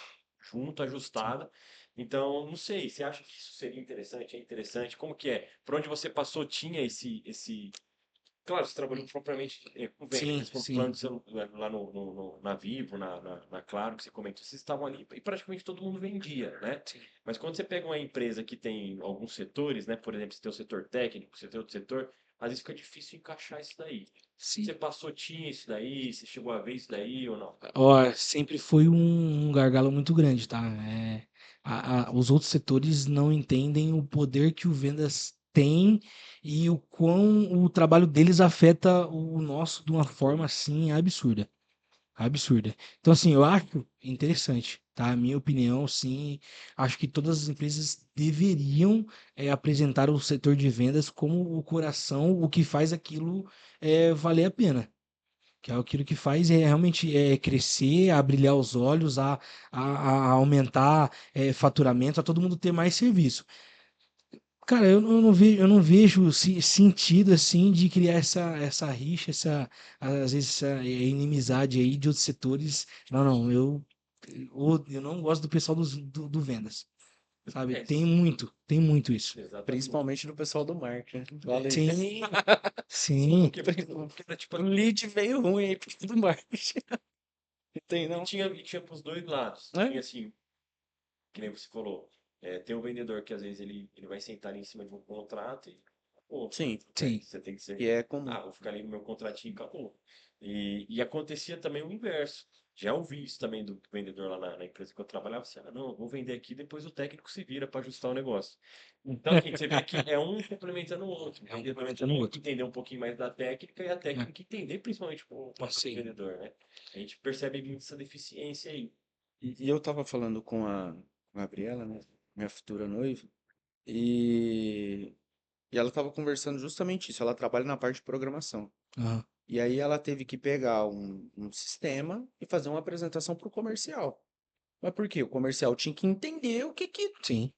junto, ajustada. Então, não sei, você acha que isso seria interessante? É interessante? Como que é? Por onde você passou, tinha esse Claro, você trabalhou propriamente com venda, Sim, mas falou sim. plano de celular lá na Vivo, na Claro, que você comentou, vocês estavam ali e praticamente todo mundo vendia, né? Sim. Mas quando você pega uma empresa que tem alguns setores, né? Por exemplo, você tem o setor técnico, você tem outro setor, às vezes fica difícil encaixar isso daí. Sim. Você passou, tinha isso daí, você chegou a ver isso daí ou não? Ó, sempre foi um gargalo muito grande, tá? Os outros setores não entendem o poder que o vendas tem e o quão o trabalho deles afeta o nosso de uma forma Sim. assim absurda. Absurda. Então, assim, eu acho interessante, tá? A minha opinião, sim, acho que todas as empresas deveriam apresentar o setor de vendas como o coração, o que faz aquilo valer a pena. Que é aquilo que faz realmente crescer, a brilhar os olhos, a aumentar faturamento, a todo mundo ter mais serviço. Cara, eu não vejo sentido assim de criar essa rixa, às vezes essa inimizade aí de outros setores. Não, não, eu não gosto do pessoal do vendas, sabe? É, Tem muito isso. exatamente. Principalmente do pessoal do marketing. Fala aí. Sim, Sim, sim, porque era tipo O lead veio ruim aí do marketing. Não tem, E não? tinha pros dois lados. É? Tinha assim, que nem você falou, tem o vendedor que às vezes ele vai sentar ali em cima de um contrato e, pô, Sim. sim. você tem que ser, E é comum. vou ficar ali no meu contratinho e acabou. E acontecia também o inverso. Já ouvi isso também do vendedor lá na empresa que eu trabalhava, assim, não, eu vou vender aqui, depois o técnico se vira para ajustar o negócio. Então, assim, você vê que é um complementando o outro. O É um vendedor complementando o tinha que outro. entender um pouquinho mais da técnica e a É, técnica entender principalmente o papel do sim. vendedor, né? A gente percebe muito essa deficiência aí. E eu tava falando com a Gabriela, né? Minha futura noiva. E, e ela tava conversando justamente isso. Ela trabalha na parte de programação. Aham. E aí ela teve que pegar um sistema e fazer uma apresentação para o comercial. Mas por quê? O comercial tinha que entender o que que... Sim,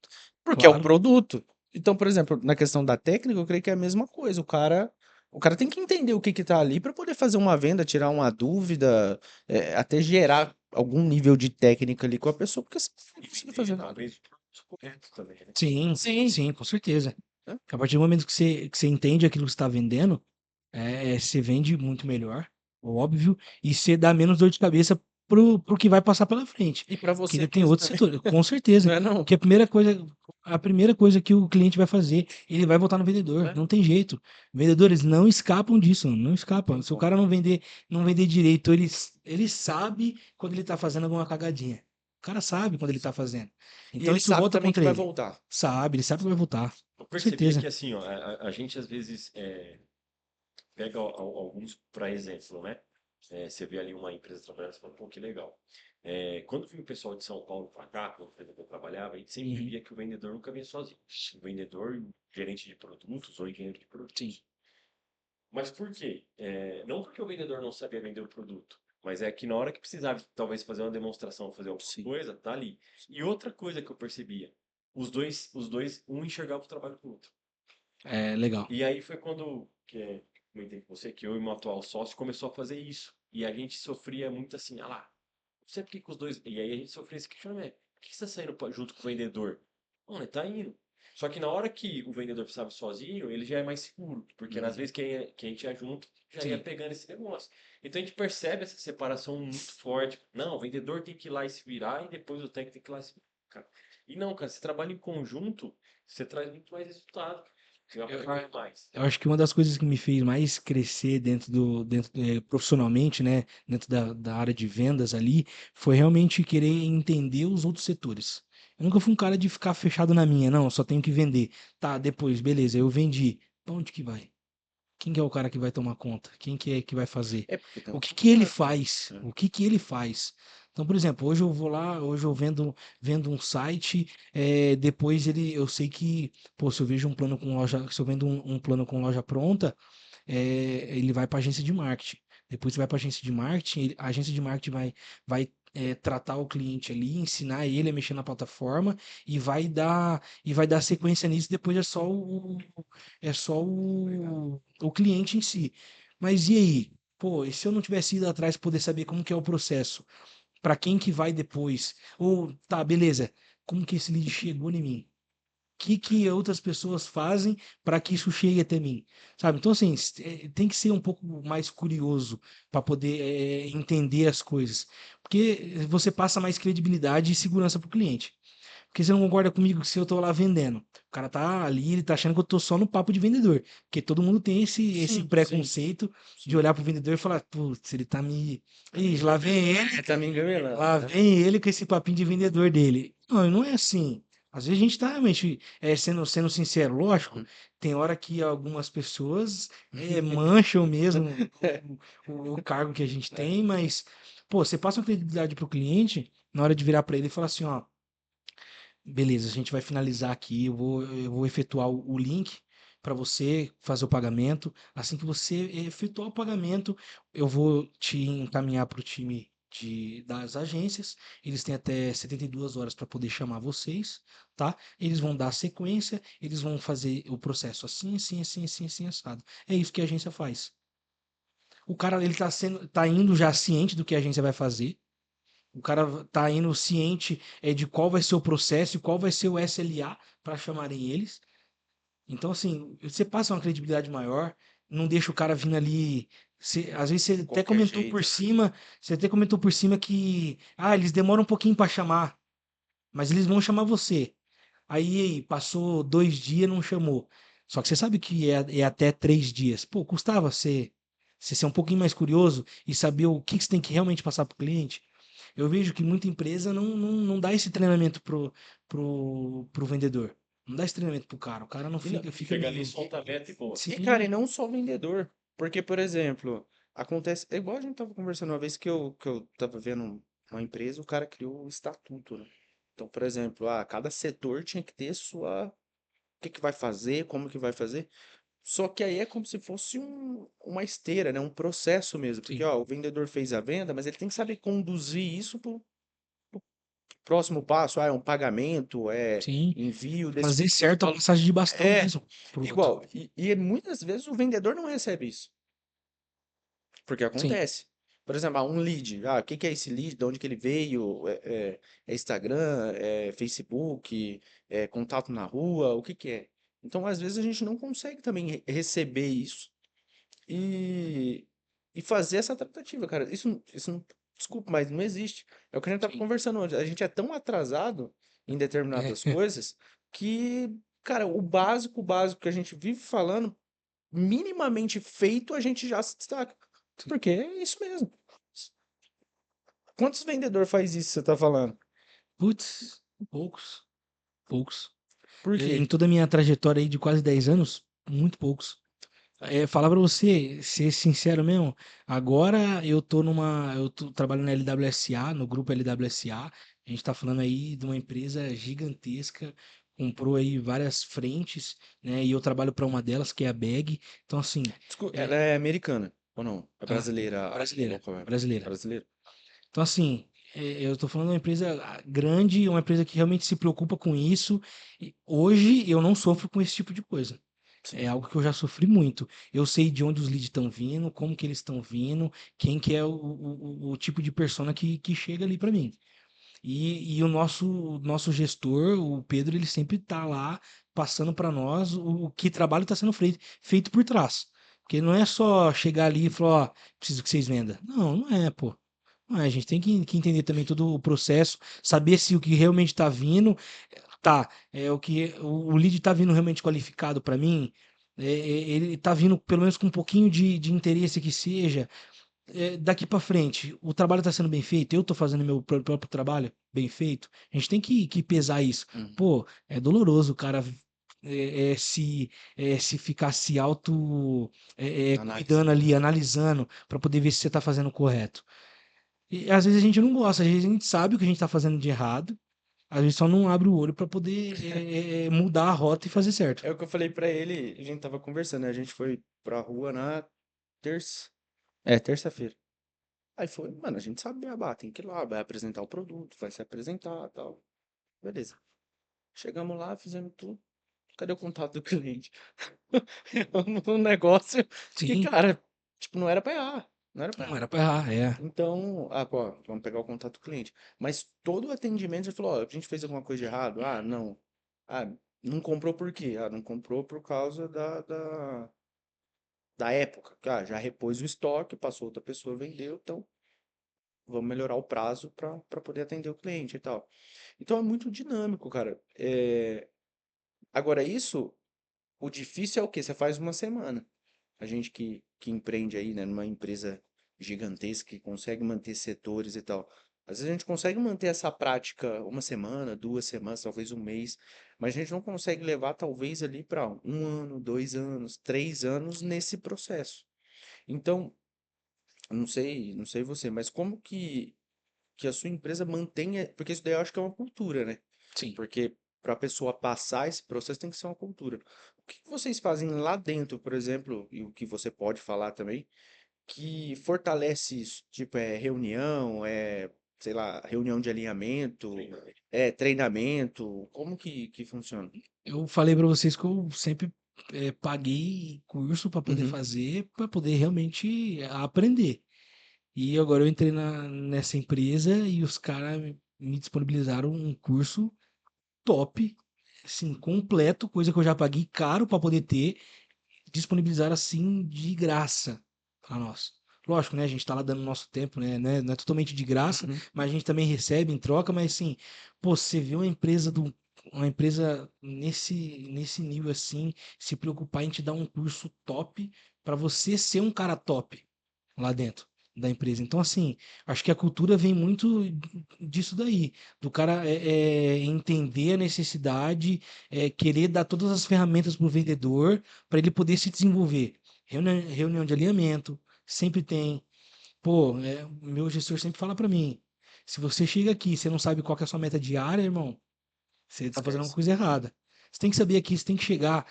Porque é o claro. produto. Então, por exemplo, na questão da técnica, eu creio que é a mesma coisa. O cara tem que entender o que que tá ali para poder fazer uma venda, tirar uma dúvida, até gerar algum nível de técnica ali com a pessoa, porque você não E consegue vender fazer nada. talvez o produto correto também, né? Sim, Sim. sim, com certeza. Né? A partir do momento que você entende aquilo que você está vendendo, você vende muito melhor, óbvio, e você dá menos dor de cabeça pro que vai passar pela frente. E para Porque você ainda tem mesmo outros também, setores, com certeza. não é não? Que a primeira coisa que o cliente vai fazer, ele vai voltar no vendedor. Né? Não tem jeito. Vendedores não escapam disso, não Não escapam. tem Se o como. cara não vender direito, ele sabe quando ele está fazendo alguma cagadinha. O cara sabe quando ele está fazendo. E Então ele isso sabe volta também que contra vai ele. voltar. Sabe, ele sabe que vai voltar. Eu Com percebia certeza. que assim, ó, a gente às vezes pega alguns para exemplo, né? Você vê ali uma empresa trabalhando e fala, pô, que legal. Quando vinha o pessoal de São Paulo para cá, quando eu trabalhava, a gente sempre Uhum. via que o vendedor nunca vinha sozinho. O vendedor, gerente de produtos ou engenheiro de Sim. produtos. Mas por quê? Não porque o vendedor não sabia vender o produto, Mas é que na hora que precisava, talvez fazer uma demonstração, fazer alguma Sim. coisa, tá ali. E outra coisa que eu percebia, os dois, um enxergava o trabalho do outro. É legal. E aí foi quando, comentei com você, que eu e meu atual sócio começou a fazer isso. E a gente sofria muito assim, ah lá, não sei por que que os dois. E aí a gente sofria esse questionamento. Por que você está saindo junto com o vendedor? Não, ele tá indo. Só que na hora que o vendedor precisava ir sozinho, ele já é mais seguro. Porque nas Uhum. vezes que a gente ia junto, já ia Sim. pegando esse negócio. Então a gente percebe essa separação muito forte. Não, o vendedor tem que ir lá e se virar, e depois o técnico tem que ir lá e se virar. E não, cara, você trabalha em conjunto, você traz muito mais resultado. Você Eu, aprende mais. eu acho que uma das coisas que me fez mais crescer profissionalmente, né, dentro da área de vendas ali, foi realmente querer entender os outros setores. Eu nunca fui um cara de ficar fechado na minha, não, eu só tenho que vender. Tá, depois, beleza, eu vendi. Pra onde que vai? Quem que é o cara que vai tomar conta? Quem que é que vai fazer? É porque tem O um que que ele contrato, né? faz? É. O que que ele faz? Então, por exemplo, hoje eu vou lá, hoje eu vendo um site, depois eu sei que, pô, se eu vejo um plano com loja, se eu vendo um plano com loja pronta, ele vai para agência de marketing. Depois vai para agência de marketing, a agência de marketing vai tratar o cliente ali, ensinar ele a mexer na plataforma e vai dar sequência nisso. Depois é só o cliente em si. Mas e aí? Pô, e se eu não tivesse ido atrás poder saber como que é o processo? Para quem que vai depois? Ou tá, beleza? Como que esse lead chegou em mim? Que outras pessoas fazem para que isso chegue até mim, sabe? Então, assim, tem que ser um pouco mais curioso para poder entender as coisas, porque você passa mais credibilidade e segurança para o cliente. Porque você não concorda comigo que se eu tô lá vendendo, o cara tá ali, ele tá achando que eu tô só no papo de vendedor, porque todo mundo tem esse Sim, sim, preconceito de sim. olhar pro vendedor e falar, putz, ele tá me. Ih, lá vem ele, Tá me enganando, lá né? vem ele com esse papinho de vendedor dele. Não, não é assim. Às vezes a gente tá realmente sendo sincero, lógico, Uhum. tem hora que algumas pessoas mancham mesmo o cargo que a gente tem, mas, pô, você passa uma credibilidade pro cliente na hora de virar para ele e falar assim, ó, beleza, a gente vai finalizar aqui, eu vou efetuar o link para você fazer o pagamento. Assim que você efetuar o pagamento, eu vou te encaminhar para o time das agências. Eles têm até 72 horas para poder chamar vocês, tá? Eles vão dar sequência, eles vão fazer o processo assim, assim, assim, assim, assim, assado. É isso que a agência faz. O cara, ele tá indo já ciente do que a agência vai fazer. O cara tá indo ciente de qual vai ser o processo e qual vai ser o SLA para chamarem eles. Então, assim, você passa uma credibilidade maior, não deixa o cara vindo ali. Às vezes De qualquer jeito, né? você até comentou por cima que eles demoram um pouquinho para chamar, mas eles vão chamar você. Aí passou 2 dias, não chamou. Só que você sabe que é até 3 dias. Pô, custava você ser um pouquinho mais curioso e saber o que você tem que realmente passar para o cliente. Eu vejo que muita empresa não dá esse treinamento pro vendedor. Não dá esse treinamento pro cara. O cara não E, não- fica Chega ali, meio. solta a meta e boa. e, cara, e Sim, não só vendedor. Porque, por exemplo, acontece. É igual a gente tava conversando uma vez que eu tava vendo uma empresa, o cara criou o estatuto, né? Então, por exemplo, cada setor tinha que ter sua. O que que vai fazer, como que vai fazer. Só que aí é como se fosse uma esteira, né? Um processo mesmo. Porque, sim, o vendedor fez a venda, mas ele tem que saber conduzir isso pro próximo passo. É um pagamento, é sim. envio desse Fazer tipo de certo a valor. passagem de bastão É, mesmo pro outro. igual. E muitas vezes o vendedor não recebe isso. Porque Sim, acontece. Por exemplo, um lead. O que que é esse lead? De onde que ele veio? É Instagram? É Facebook? É contato na rua? O que que é? Então, às vezes, a gente não consegue também receber isso e, e fazer essa tratativa, cara. Isso não, desculpa, mas não existe. É o que a gente estava sim. conversando hoje. A gente é tão atrasado em É, determinadas coisas que, cara, o básico que a gente vive falando, minimamente feito, a gente já se destaca. Porque é isso mesmo. Quantos vendedor faz isso que você tá falando? putz, poucos, poucos. Por Em quê? toda a minha trajetória aí de quase 10 anos, muito poucos. Falar pra você, ser sincero mesmo, agora eu tô trabalhando na LWSA, no grupo LWSA, a gente tá falando aí de uma empresa gigantesca, comprou aí várias frentes, né, e eu trabalho para uma delas, que é a BEG, então assim, Ela é, é americana. Ou não? É tá? brasileira a Brasileira, local? brasileira. Brasileira? Então, assim, eu tô falando de uma empresa grande, uma empresa que realmente se preocupa com isso. E hoje eu não sofro com esse tipo de coisa. É Sim. algo que eu já sofri muito. Eu sei de onde os leads estão vindo, como que eles estão vindo, quem que é o tipo de persona que chega ali para mim. E o nosso gestor, o Pedro, ele sempre tá lá passando para nós o que trabalho está sendo feito por trás. Porque não é só chegar ali e falar, ó, preciso que vocês vendam. Não, não é, pô. Não é, a gente tem que entender também todo o processo, saber se o que realmente está vindo, tá, é o que o lead está vindo realmente qualificado para mim, ele está vindo pelo menos com um pouquinho de interesse que seja, daqui para frente, o trabalho está sendo bem feito, eu estou fazendo meu próprio trabalho bem feito, a gente tem que pesar isso. Uhum. Pô, é doloroso o cara se ficar se Análise. cuidando ali, analisando, para poder ver se você está fazendo o correto. E às vezes a gente não gosta, às vezes a gente sabe o que a gente está fazendo de errado, às vezes só não abre o olho para poder mudar a rota e fazer certo. É o que eu falei pra ele, a gente tava conversando, né? A gente foi pra rua na terça. É, terça-feira. Aí foi, mano, a gente sabe beabá, tem que ir lá, vai apresentar o produto, vai se apresentar e tal. Beleza. Chegamos lá, fizemos tudo. Cadê o contato do cliente? Um negócio que, Sim, cara, tipo, não era pra errar. Não era pra não errar. era para errar, é. Então, pô, vamos pegar o contato do cliente. Mas todo o atendimento, você falou, ó, a gente fez alguma coisa de errado? Ah, não. Ah, não comprou por quê? Ah, não comprou por causa da época. Ah, já repôs o estoque, passou outra pessoa, vendeu, então vamos melhorar o prazo para poder atender o cliente e tal. Então é muito dinâmico, cara. Agora, isso, o difícil é o quê? Você faz uma semana. A gente que empreende aí, né, numa empresa gigantesca que consegue manter setores e tal. Às vezes a gente consegue manter essa prática uma semana, 2 semanas, talvez um mês, mas a gente não consegue levar talvez ali para 1 ano, 2 anos, 3 anos nesse processo. Então, não sei você, mas como que a sua empresa mantenha, porque isso daí eu acho que é uma cultura, né? Sim. Porque para a pessoa passar esse processo tem que ser uma cultura. O que que vocês fazem lá dentro, por exemplo, e o que você pode falar também, que fortalece isso? Tipo, é reunião, sei lá, reunião de alinhamento, treinamento, como que funciona? Eu falei para vocês que eu sempre paguei curso para poder Uhum, fazer, para poder realmente aprender. E agora eu entrei nessa empresa e os caras me disponibilizaram um curso top, assim, completo, coisa que eu já paguei caro para poder ter, disponibilizar assim de graça para nós. Lógico, né? A gente tá lá dando nosso tempo, né? Não é totalmente de graça, uhum. mas a gente também recebe em troca, mas assim, pô, você vê uma empresa nesse nível assim, se preocupar em te dar um curso top para você ser um cara top lá dentro da empresa. Então, assim, acho que a cultura vem muito disso daí, do cara entender a necessidade, querer dar todas as ferramentas para o vendedor para ele poder se desenvolver. Reunião de alinhamento, sempre tem. Pô, meu gestor sempre fala para mim, se você chega aqui e você não sabe qual que é a sua meta diária, irmão, você tá fazendo uma Esquece. coisa errada. Você tem que saber aqui, você tem que chegar,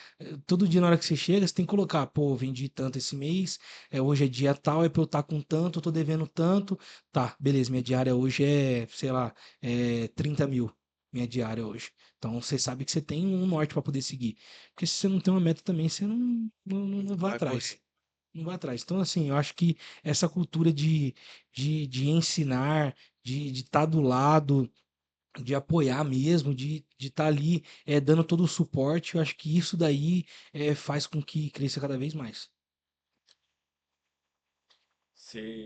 todo dia na hora que você chega, você tem que colocar, pô, vendi tanto esse mês, hoje é dia tal, é pra eu estar com tanto, eu tô devendo tanto, tá, beleza, minha diária hoje sei lá, 30 mil, minha diária hoje. Então você sabe que você tem um norte para poder seguir. Porque se você não tem uma meta também, você não vai Vai atrás. correr. Não vai atrás. Então, assim, eu acho que essa cultura de ensinar, de estar do lado, de apoiar mesmo, de estar ali dando todo o suporte. Eu acho que isso daí faz com que cresça cada vez mais.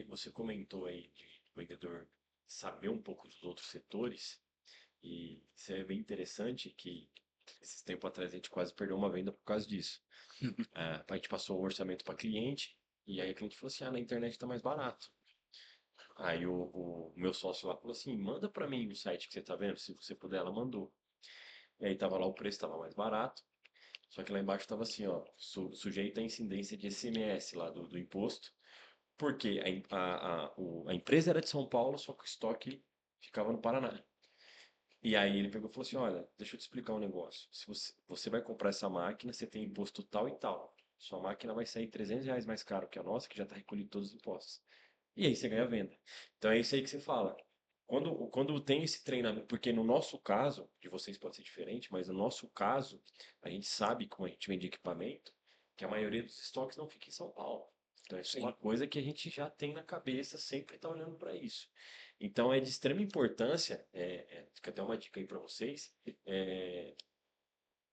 Você comentou aí de o vendedor saber um pouco dos outros setores, e isso é bem interessante que esses tempos atrás a gente quase perdeu uma venda por causa disso. A gente passou o orçamento para cliente, e aí a cliente falou assim, na internet tá mais barato. Aí o meu sócio lá falou assim, manda para mim o site que você tá vendo, se você puder, ela mandou. E aí tava lá, o preço tava mais barato, só que lá embaixo tava assim, ó, sujeito à incidência de ICMS lá do imposto, porque a empresa era de São Paulo, só que o estoque ficava no Paraná. E aí ele pegou e falou assim, olha, deixa eu te explicar um negócio. Se você vai comprar essa máquina, você tem imposto tal e tal. Sua máquina vai sair R$ 300 mais caro que a nossa, que já está recolhido todos os impostos. E aí você ganha venda. Então é isso aí que você fala. Quando tem esse treinamento, porque no nosso caso, de vocês pode ser diferente, mas no nosso caso, a gente sabe, como a gente vende equipamento, que a maioria dos estoques não fica em São Paulo. Então isso é uma Sim. coisa que a gente já tem na cabeça, sempre está olhando para isso. Então é de extrema importância, fica até uma dica aí para vocês, é,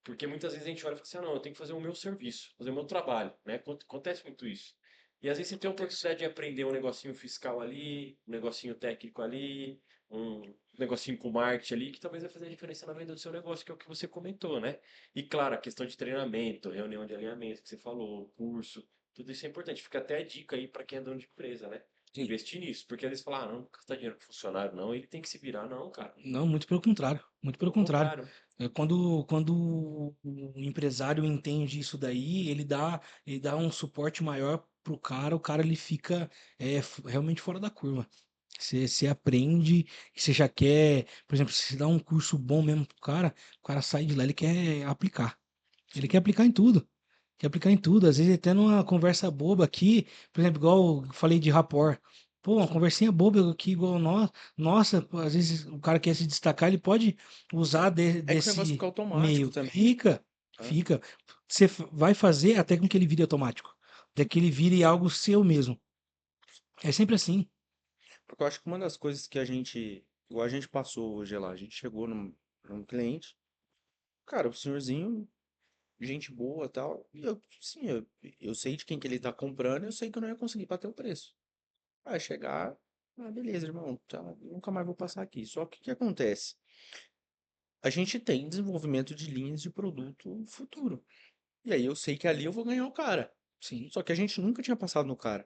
porque muitas vezes a gente olha e fala assim, ah, não, eu tenho que fazer o meu serviço, fazer o meu trabalho, né? Acontece muito isso. E às vezes você tem a oportunidade de aprender um negocinho fiscal ali, um negocinho técnico ali, um negocinho com marketing ali, que talvez vai fazer a diferença na venda do seu negócio, que é o que você comentou, né? E claro, a questão de treinamento, reunião de alinhamento que você falou, curso, tudo isso é importante. Fica até a dica aí para quem é dono de empresa, né? De investir nisso, porque às vezes fala, ah, não, gastar dinheiro com funcionário, não, ele tem que se virar, não, cara. Não, muito pelo contrário, muito pelo Pelo contrário. contrário. Quando o empresário entende isso daí, ele dá um suporte maior pro cara, o cara ele fica realmente fora da curva. Você aprende, você já quer, por exemplo, se você dá um curso bom mesmo pro cara, o cara sai de lá, ele quer aplicar. Ele quer Sim. aplicar em tudo. Quer aplicar em tudo. Às vezes até numa conversa boba aqui, por exemplo, igual eu falei de rapport. Pô, uma conversinha boba aqui, igual nós. Nossa, pô, às vezes o cara quer se destacar, ele pode usar É que o negócio desse fica automático meio. também. Fica, Né? fica. Você vai fazer até com que ele vire automático. Até que ele vire algo seu mesmo. É sempre assim. Porque eu acho que uma das coisas que a gente, igual a gente passou hoje lá, a gente chegou num cliente, cara, o senhorzinho, gente boa e tal, e eu, sim, eu sei de quem que ele tá comprando, eu sei que eu não ia conseguir bater o preço. Aí chegar, ah, beleza, irmão, tá, nunca mais vou passar aqui. Só que o que acontece? A gente tem desenvolvimento de linhas de produto futuro. E aí eu sei que ali eu vou ganhar o cara. Sim, Só que a gente nunca tinha passado no cara.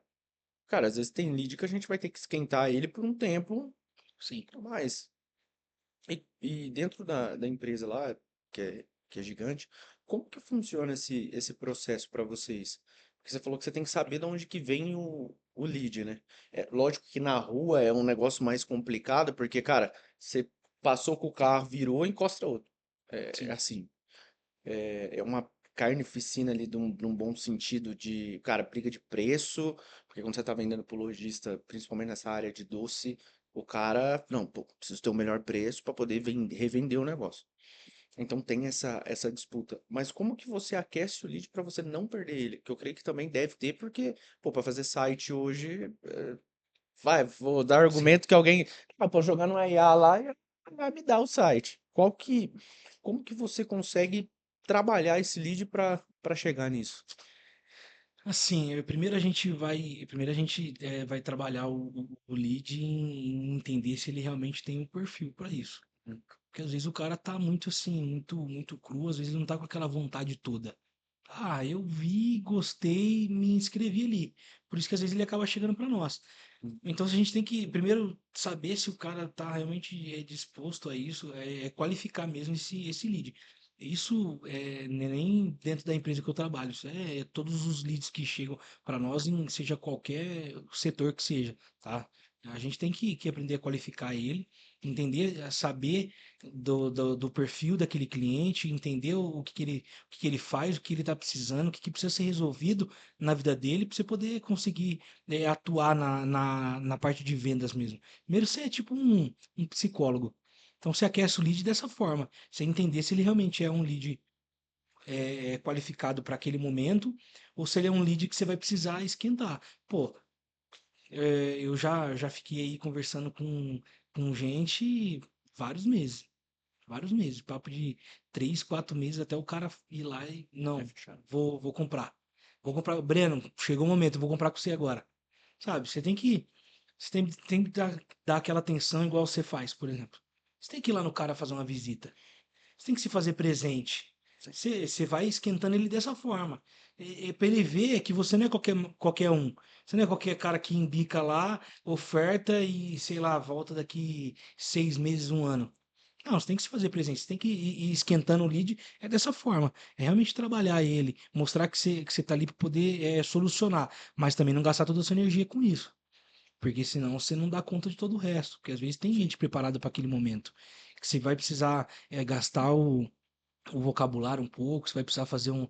Cara, às vezes tem lead que a gente vai ter que esquentar ele por um tempo sim. a mais. E dentro da empresa lá, que é gigante, como que funciona esse processo para vocês? Porque você falou que você tem que saber de onde que vem o lead, né? É, lógico que na rua é um negócio mais complicado, porque, cara, você passou com o carro, virou, encosta outro. É Sim. assim, é uma carnificina ali de um bom sentido de, cara, briga de preço, porque quando você tá vendendo pro lojista, principalmente nessa área de doce, o cara, não, pô, preciso ter o melhor preço para poder revender o negócio. Então tem essa disputa. Mas como que você aquece o lead para você não perder ele? Que eu creio que também deve ter, porque, pô, para fazer site hoje, vou dar Sim. argumento que alguém, ah, pode jogar no IA lá e vai me dar o site. Como que você consegue trabalhar esse lead para chegar nisso? Assim, primeiro a gente vai trabalhar o lead em entender se ele realmente tem um perfil para isso. Hum. Porque às vezes o cara tá muito assim, muito cru, às vezes ele não tá com aquela vontade toda. Ah, eu vi, gostei, me inscrevi ali. Por isso que às vezes ele acaba chegando para nós. Hum. Então a gente tem que primeiro saber se o cara tá realmente disposto a isso, qualificar mesmo esse lead. Isso nem dentro da empresa que eu trabalho, isso é todos os leads que chegam para nós, em seja qualquer setor que seja, tá? A gente tem que aprender a qualificar ele, entender, saber do perfil daquele cliente, entender o que ele faz, o que ele está precisando, o que precisa ser resolvido na vida dele, para você poder conseguir atuar na parte de vendas mesmo. Primeiro, você é tipo um psicólogo. Então, você aquece o lead dessa forma. Você entender se ele realmente é um lead qualificado para aquele momento ou se ele é um lead que você vai precisar esquentar. Pô, eu já fiquei aí conversando com gente vários meses. Vários meses. Papo de 3, 4 meses até o cara ir lá e. É Não, fechado. vou comprar. Vou comprar. Breno, chegou o momento, eu vou comprar com você agora. Sabe? Você tem que dar aquela atenção igual você faz, por exemplo. Você tem que ir lá no cara fazer uma visita. Você tem que se fazer presente. Sim. Você vai esquentando ele dessa forma. Para ele ver que você não é qualquer um. Você não é qualquer cara que indica lá, oferta e, sei lá, volta daqui 6 meses, um ano. Não, você tem que se fazer presente, você tem que ir esquentando o lead, é dessa forma. É realmente trabalhar ele, mostrar que você tá ali para poder solucionar, mas também não gastar toda a sua energia com isso. Porque senão você não dá conta de todo o resto. Porque às vezes tem Sim. gente preparada para aquele momento. Que você vai precisar gastar o vocabulário um pouco, você vai precisar fazer um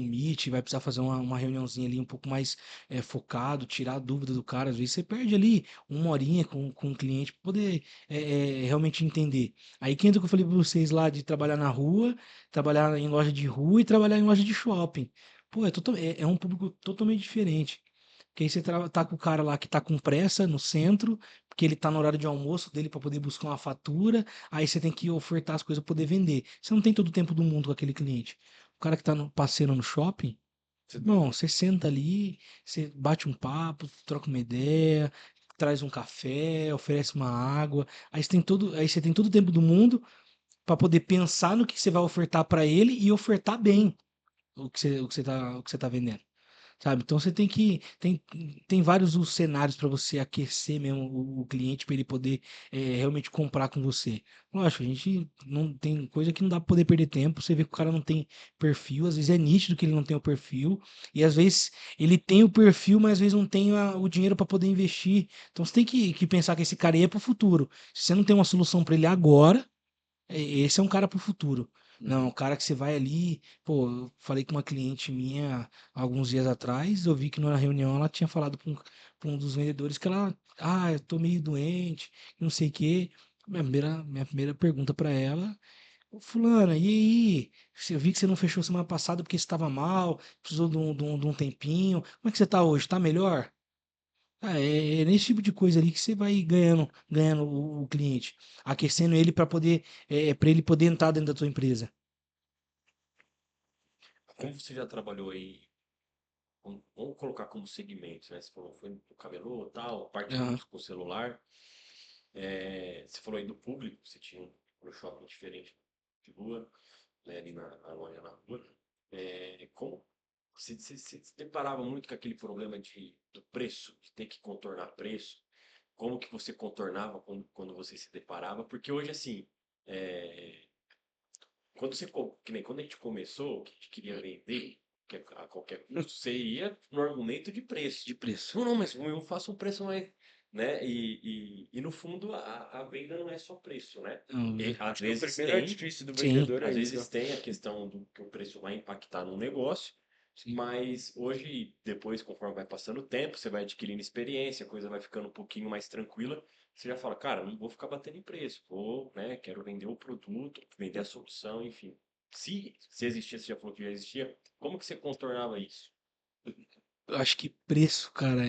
meet, vai precisar fazer uma reuniãozinha ali um pouco mais focado, tirar a dúvida do cara. Às vezes você perde ali uma horinha com o cliente para poder realmente entender. Aí que entra o que eu falei para vocês lá de trabalhar na rua, trabalhar em loja de rua e trabalhar em loja de shopping. Pô, é um público totalmente diferente. Porque aí você tá com o cara lá que tá com pressa no centro, porque ele tá no horário de almoço dele para poder buscar uma fatura, aí você tem que ofertar as coisas para poder vender. Você não tem todo o tempo do mundo com aquele cliente. O cara que tá passeando no shopping, não, você senta ali, você bate um papo, troca uma ideia, traz um café, oferece uma água, aí você tem todo o tempo do mundo para poder pensar no que você vai ofertar para ele e ofertar bem o que você tá vendendo. Sabe? Então você tem vários os cenários para você aquecer mesmo o cliente para ele poder realmente comprar com você. Lógico, a gente não tem coisa que não dá para poder perder tempo. Você vê que o cara não tem perfil, às vezes é nítido que ele não tem o perfil, e às vezes ele tem o perfil, mas às vezes não tem o dinheiro para poder investir. Então você tem que pensar que esse cara aí é para o futuro. Se você não tem uma solução para ele agora, esse é um cara para o futuro. Não, o cara que você vai ali. Pô, eu falei com uma cliente minha alguns dias atrás, eu vi que na reunião ela tinha falado pra um dos vendedores que ela, eu tô meio doente, não sei o quê. Minha primeira pergunta para ela, "Ô, fulana, e aí? Eu vi que você não fechou semana passada porque você estava mal, precisou de um tempinho. Como é que você tá hoje? Tá melhor? É nesse tipo de coisa ali que você vai ganhando o cliente, aquecendo ele para ele poder entrar dentro da tua empresa. Como você já trabalhou aí, vamos colocar como segmentos, né? Você falou, foi no camelô, tal, parte Aham. com celular. Você falou aí do público, você tinha um shopping diferente de rua, né, ali na loja na rua. Como se deparava muito com aquele problema do preço, de ter que contornar preço? Como que você contornava quando você se deparava? Porque hoje, assim, é, que nem quando a gente começou, que a gente queria vender a qualquer custo, você ia no argumento de preço. De preço. Não, não, mas eu faço um preço mais, né? E no fundo a venda não é só preço, né? Não, E, às Acho que o vezes primeiro tem, artifício do sim, vendedor é às isso. vezes tem a questão do que o preço vai impactar no negócio, sim. mas hoje, depois, conforme vai passando o tempo, você vai adquirindo experiência, a coisa vai ficando um pouquinho mais tranquila. Você já fala, cara, não vou ficar batendo em preço, vou, né, quero vender o produto, vender a solução, enfim. Se existia, você já falou que já existia, como que você contornava isso? Eu acho que preço, cara,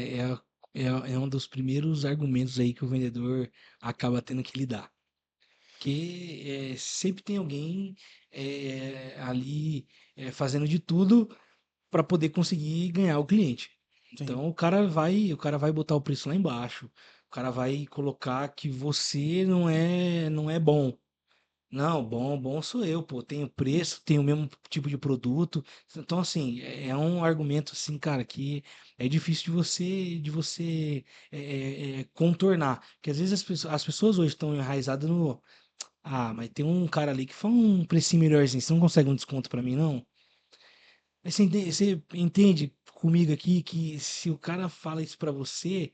é um dos primeiros argumentos aí que o vendedor acaba tendo que lidar. Porque sempre tem alguém ali fazendo de tudo para poder conseguir ganhar o cliente. Sim. Então o cara vai botar o preço lá embaixo. O cara vai colocar que você não é bom. Não, bom sou eu, pô. Tenho preço, tenho o mesmo tipo de produto. Então, assim, é um argumento, assim, cara, que é difícil de você contornar. Porque às vezes as pessoas hoje estão enraizadas no. Mas tem um cara ali que fala um precinho melhorzinho. Você não consegue um desconto pra mim, não? Mas você entende comigo aqui que se o cara fala isso pra você,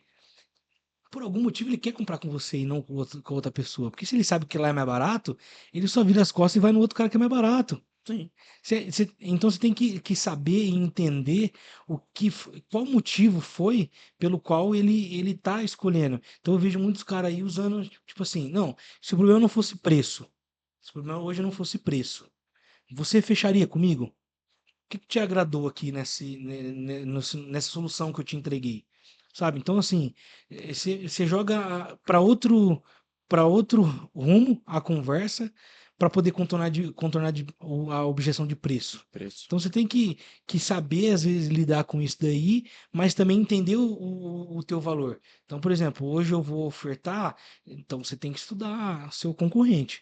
por algum motivo ele quer comprar com você e não com outra pessoa. Porque se ele sabe que lá é mais barato, ele só vira as costas e vai no outro cara que é mais barato. Sim. Então você tem que saber e entender qual motivo foi pelo qual ele tá escolhendo. Então eu vejo muitos caras aí usando, tipo assim, não, se o problema não fosse preço, se o problema hoje não fosse preço, você fecharia comigo? Que te agradou aqui nessa solução que eu te entreguei? Sabe? Então, assim, você joga para outro rumo a conversa para poder contornar a objeção de preço. Preço. Então, você tem que saber, às vezes, lidar com isso daí, mas também entender o teu valor. Então, por exemplo, hoje eu vou ofertar, então você tem que estudar seu concorrente.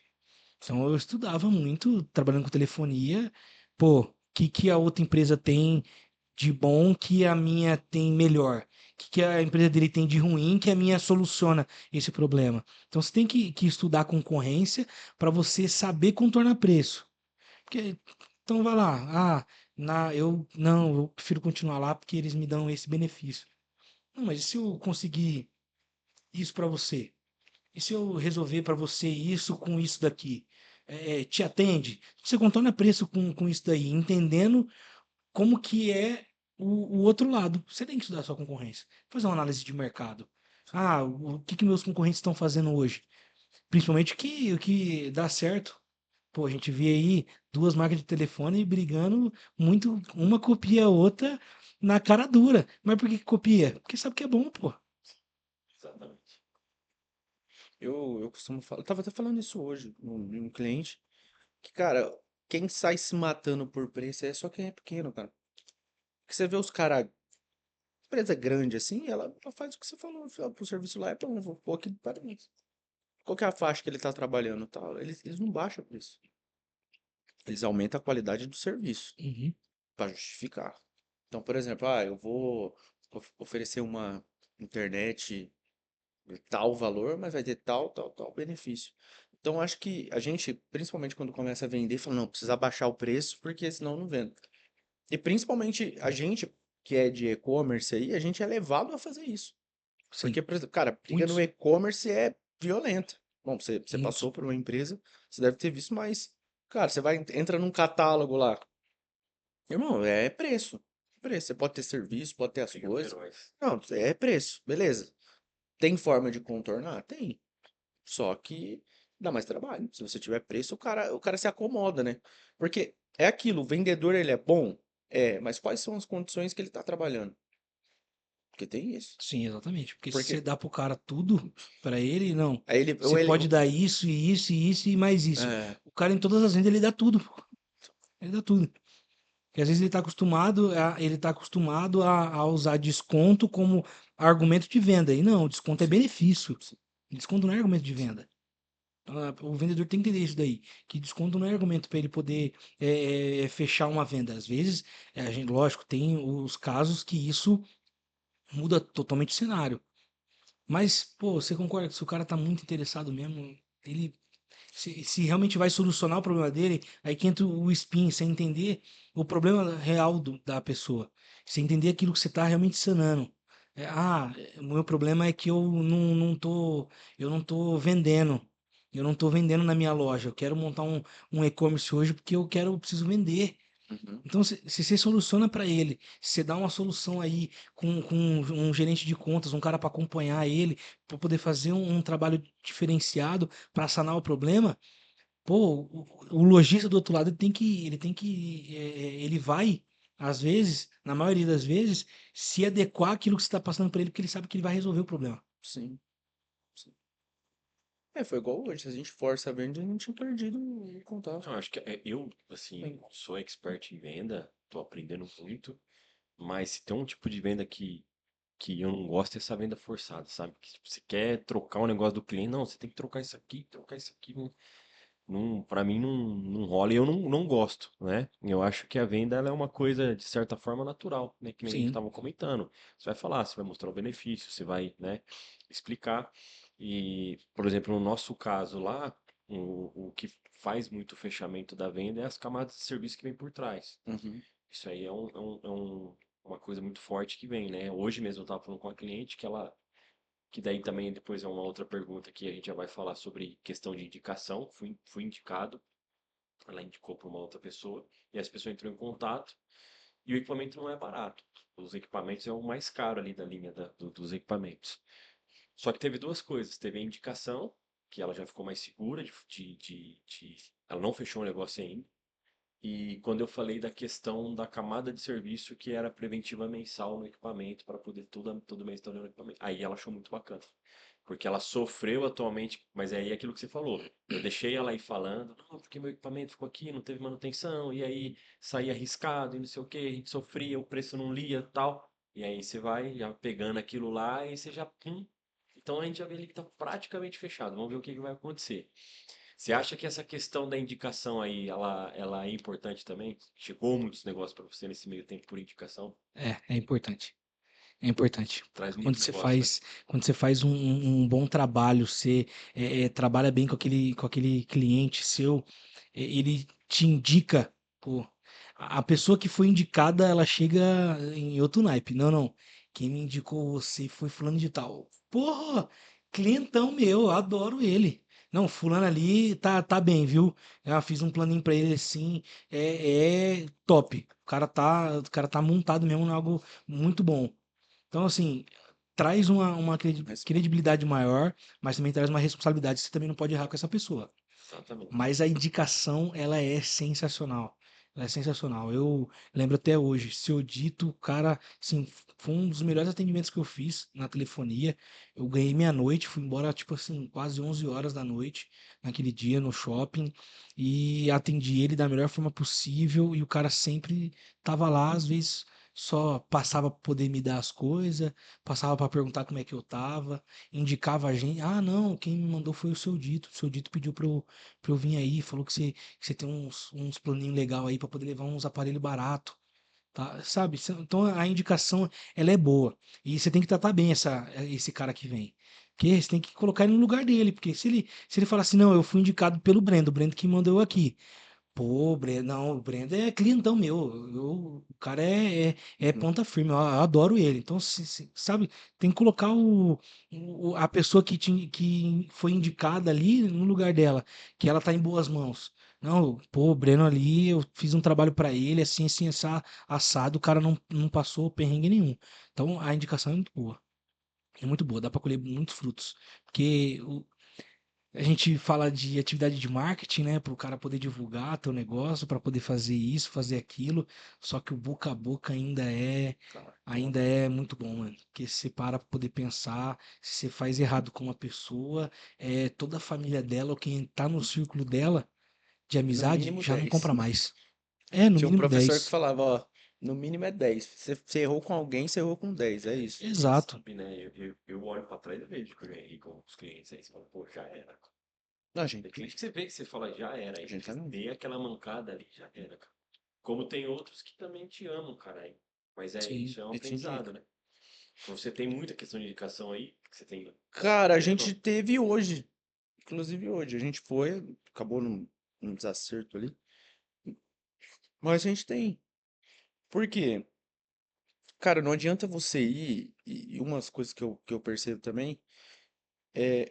Então eu estudava muito, trabalhando com telefonia. Pô, o que a outra empresa tem de bom que a minha tem melhor? O que a empresa dele tem de ruim que a minha soluciona esse problema? Então você tem que estudar a concorrência para você saber contornar preço. Porque, então vai lá, eu não, eu prefiro continuar lá porque eles me dão esse benefício. Não, mas e se eu conseguir isso para você? E se eu resolver para você isso com isso daqui? te atende. Você contorna preço com isso daí, entendendo como que é o outro lado. Você tem que estudar a sua concorrência, fazer uma análise de mercado. Ah, o que que meus concorrentes estão fazendo hoje? Principalmente o que dá certo. Pô, a gente vê aí duas marcas de telefone brigando muito, uma copia a outra na cara dura. Mas por que que copia? Porque sabe que é bom, pô. Exatamente. Eu costumo falar, eu tava até falando isso hoje num cliente, que, cara, quem sai se matando por preço é só quem é pequeno, cara. Porque você vê os caras, empresa grande assim, ela faz o que você falou, o serviço lá é bom, vou pôr aqui para mim. Qual que é a faixa que ele tá trabalhando, e tal? Eles não baixam o preço. Eles aumentam a qualidade do serviço Uhum. para justificar. Então, por exemplo, eu vou oferecer uma internet de tal valor, mas vai ter tal benefício. Então, acho que a gente, principalmente quando começa a vender, fala, não, precisa baixar o preço, porque senão não vende. E principalmente a gente que é de e-commerce aí, a gente é levado a fazer isso. Sim, Porque, por exemplo, cara, briga no muitos, e-commerce é violenta. Bom, você muitos. passou por uma empresa, você deve ter visto, mas, cara, você vai, entra num catálogo lá. Irmão, é preço. Preço. Você pode ter serviço, pode ter as Briga coisas. feroz. Não, é preço. Beleza. Tem forma de contornar? Tem. Só que dá mais trabalho. Se você tiver preço, o cara se acomoda, né? Porque é aquilo, o vendedor ele é bom? É, mas quais são as condições que ele está trabalhando? Porque tem isso. Sim, exatamente. Porque se você Porque dá pro cara tudo, pra ele, não. aí ele, Você ou ele, pode dar isso, e isso, e isso, e mais isso. é, O cara, em todas as vendas, ele dá tudo. Ele dá tudo. Porque às vezes ele tá acostumado a usar desconto como argumento de venda. E não, desconto é sim, benefício. sim, Desconto não é argumento de sim. venda. O vendedor tem que entender isso daí, que desconto não é argumento para ele poder fechar uma venda. Às vezes, a gente, lógico, tem os casos que isso muda totalmente o cenário. Mas, pô, você concorda que se o cara tá muito interessado mesmo, ele se realmente vai solucionar o problema dele, aí que entra o spin, você entender o problema real da pessoa. Você entender aquilo que você tá realmente sanando. O meu problema é que eu não tô vendendo. Eu não tô vendendo na minha loja. Eu quero montar um e-commerce hoje porque eu preciso vender. Uhum, Então, se você soluciona para ele, se você dá uma solução aí com um gerente de contas, um cara para acompanhar ele, para poder fazer um trabalho diferenciado para sanar o problema, pô, o lojista do outro lado ele vai, às vezes, na maioria das vezes, se adequar àquilo que você está passando para ele, porque ele sabe que ele vai resolver o problema. sim, sim. É, foi igual hoje. Se a gente força a venda, a gente tinha perdido o contato. Eu acho que eu, assim, sou expert em venda, tô aprendendo muito, mas se tem um tipo de venda que eu não gosto é essa venda forçada, sabe? Que tipo, você quer trocar o negócio do cliente, não, você tem que trocar isso aqui, trocar isso aqui. Não, para mim não rola e eu não gosto, né? Eu acho que a venda ela é uma coisa, de certa forma, natural, né? Que nem a gente Sim, estava comentando. Você vai falar, você vai mostrar o benefício, você vai, né, explicar. E, por exemplo, no nosso caso lá, o que faz muito o fechamento da venda é as camadas de serviço que vem por trás. Uhum, Isso aí uma coisa muito forte que vem, né? Hoje mesmo eu estava falando com uma cliente que daí também depois é uma outra pergunta que a gente já vai falar sobre questão de indicação. Fui indicado, ela indicou para uma outra pessoa, e essa pessoa entrou em contato, e o equipamento não é barato. Os equipamentos é o mais caro ali da linha dos equipamentos. Só que teve duas coisas. Teve a indicação, que ela já ficou mais segura ela não fechou o negócio ainda. E quando eu falei da questão da camada de serviço que era preventiva mensal no equipamento, para poder todo mês estar olhando o equipamento. Aí ela achou muito bacana. Porque ela sofreu atualmente, mas é aí aquilo que você falou. Eu deixei ela aí falando, não, porque meu equipamento ficou aqui, não teve manutenção, e aí saía arriscado e não sei o que, a gente sofria, o preço não lia tal. E aí você vai já pegando aquilo lá e você já. Então a gente já vê ali que está praticamente fechado. Vamos ver o que que vai acontecer. Você acha que essa questão da indicação aí, ela é importante também? Chegou muitos negócios para você nesse meio tempo por indicação? é importante. É importante. Traz Quando muito você negócio, né? faz, quando você faz um bom trabalho, você trabalha bem com aquele cliente seu, ele te indica, pô, a pessoa que foi indicada, ela chega em outro naipe. Não, não. Quem me indicou você foi fulano de tal. Porra, clientão meu, eu adoro ele. Não, fulano ali tá bem, viu? Já fiz um planinho pra ele assim, é top. O cara tá montado mesmo em algo muito bom. Então, assim, traz uma Responde. credibilidade maior, mas também traz uma responsabilidade. Você também não pode errar com essa pessoa. Exatamente. Mas a indicação, ela é sensacional. Ela é sensacional. Eu lembro até hoje, Seu Dito, cara, assim, foi um dos melhores atendimentos que eu fiz na telefonia. Eu ganhei meia-noite, fui embora, tipo assim, quase 11 horas da noite, naquele dia, no shopping, e atendi ele da melhor forma possível, e o cara sempre tava lá, às vezes só passava para poder me dar as coisas, passava para perguntar como é que eu tava, indicava a gente. Ah, não, quem me mandou foi o Seu Dito. O Seu Dito pediu pra eu vir aí, falou que você tem uns planinhos legal aí pra poder levar uns aparelhos barato, tá? Sabe? Então a indicação, ela é boa. E você tem que tratar bem esse cara que vem. Porque você tem que colocar ele no lugar dele, porque se ele falar assim, não, eu fui indicado pelo Brendo, o Brendo que mandou eu aqui. Pô, não, o Brendo é clientão meu. O cara é Uhum. ponta firme, eu adoro ele. Então, sabe, tem que colocar a pessoa que foi indicada ali no lugar dela, que ela tá em boas mãos. Não, pô, o Breno ali, eu fiz um trabalho pra ele, assim, assim, assado, o cara não passou perrengue nenhum. Então, a indicação é muito boa. É muito boa, dá pra colher muitos frutos. Porque a gente fala de atividade de marketing, né, para o cara poder divulgar teu negócio, para poder fazer isso, fazer aquilo. Só que o boca a boca Cara, ainda é muito bom, mano. Porque você para pra poder pensar, se você faz errado com uma pessoa, toda a família dela ou quem tá no círculo dela de no amizade mínimo já não 10. compra mais. É, no Tinha um mínimo professor que 10. falava, ó, no mínimo é 10. Você errou com alguém, você errou com 10, é isso. Você Exato. sabe, né? Eu olho pra trás e vejo que eu já errei com os clientes aí. Você fala, pô, já era. Não, Tem gente, cliente que você vê que você fala, já era. a Aí gente tá vendo. dei aquela mancada ali, já era, cara. Como tem outros que também te amam, cara. Mas Sim. isso é um E te aprendizado, indica. né? Então você tem muita questão de indicação aí, que você tem Cara, a gente tendo. teve hoje, inclusive hoje, a gente foi, acabou num desacerto ali, mas a gente tem. Por quê? Cara, não adianta você ir, e umas coisas que eu percebo também,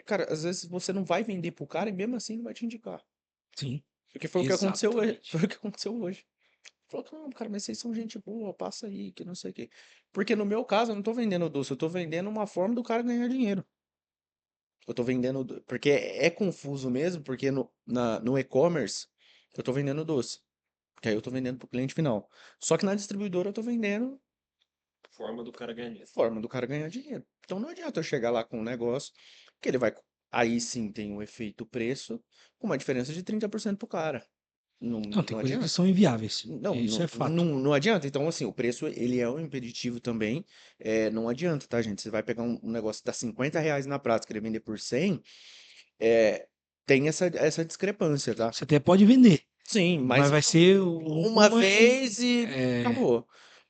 cara, às vezes você não vai vender pro cara e mesmo assim ele vai te indicar. Sim. Porque foi o que aconteceu hoje. Exatamente. Foi o que aconteceu hoje. Falou que não, cara, mas vocês são gente boa, passa aí, que não sei o quê. Porque no meu caso, eu não tô vendendo doce, eu tô vendendo uma forma do cara ganhar dinheiro. Eu tô vendendo, porque é confuso mesmo, porque no e-commerce eu tô vendendo doce. Que aí eu tô vendendo pro cliente final. Só que na distribuidora eu tô vendendo Forma do cara ganhar dinheiro. forma do cara ganhar dinheiro. Então não adianta eu chegar lá com um negócio que ele vai. Aí sim tem o efeito preço, com uma diferença de 30% pro cara. Não, Não, tem não coisas que adianta. são inviáveis. Não, Isso é não, não, fato. não adianta. Então, assim, o preço ele é um impeditivo também. Não adianta, tá, gente? Você vai pegar um negócio que tá R$ 50 na praça, querer vender por 100, é, tem essa discrepância, tá? Você até pode vender, Sim, mas mas vai ser uma uma vez e é acabou.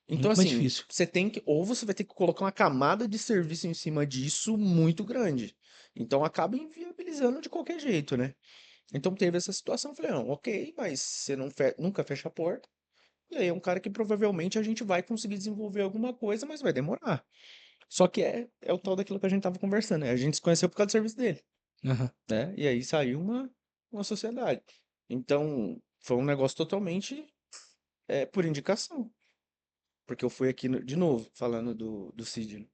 Então, muito mais assim, difícil. você tem que, ou você vai ter que colocar uma camada de serviço em cima disso muito grande. Então, acaba inviabilizando de qualquer jeito, né? Então, teve essa situação. Eu falei, não, ok, mas você não nunca fecha a porta. E aí é um cara que provavelmente a gente vai conseguir desenvolver alguma coisa, mas vai demorar. Só que é o tal daquilo que a gente tava conversando, né? A gente se conheceu por causa do serviço dele, Aham. né? E aí saiu uma sociedade. Então, foi um negócio totalmente por indicação. Porque eu fui aqui, de novo, falando do Sidney.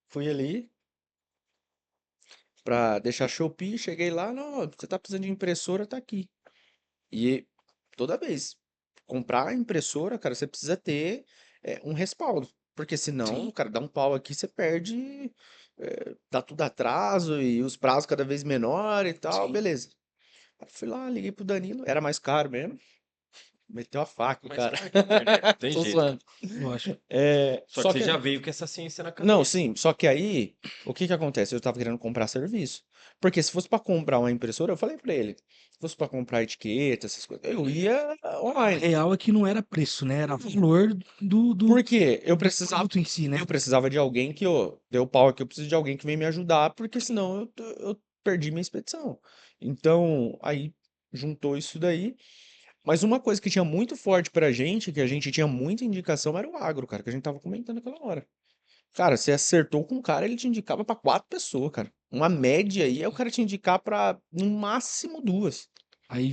Fui ali pra deixar Shopee, cheguei lá, não, ó, você tá precisando de impressora, tá aqui. E toda vez, comprar impressora, cara, você precisa ter um respaldo. Porque senão, Sim, cara, dá um pau aqui, você perde, dá tudo atraso e os prazos cada vez menor e tal, sim. beleza. Aí fui lá, liguei pro Danilo, era mais caro mesmo. Meteu a faca, o Mas cara. claro que a internet não tem Tô jeito, cara. zoando. Lógico. Só que Só você que já veio com essa ciência na Não, cabeça. sim, só que aí, o que que acontece? Eu tava querendo comprar serviço. Porque se fosse pra comprar uma impressora, eu falei pra ele, se fosse pra comprar etiqueta, essas coisas, eu ia A online. real é que não era preço, né? Era valor do, Por quê? Eu do precisava, produto em si, né? eu precisava de alguém que, ó, deu pau aqui, eu preciso de alguém que venha me ajudar, porque senão eu perdi minha expedição. Então, aí juntou isso daí. Mas uma coisa que tinha muito forte pra gente, que a gente tinha muita indicação, era o agro, cara, que a gente tava comentando aquela hora. Cara, você acertou com um cara, ele te indicava pra 4 pessoas, cara. Uma média aí é o cara te indicar pra, no máximo, 2. Aí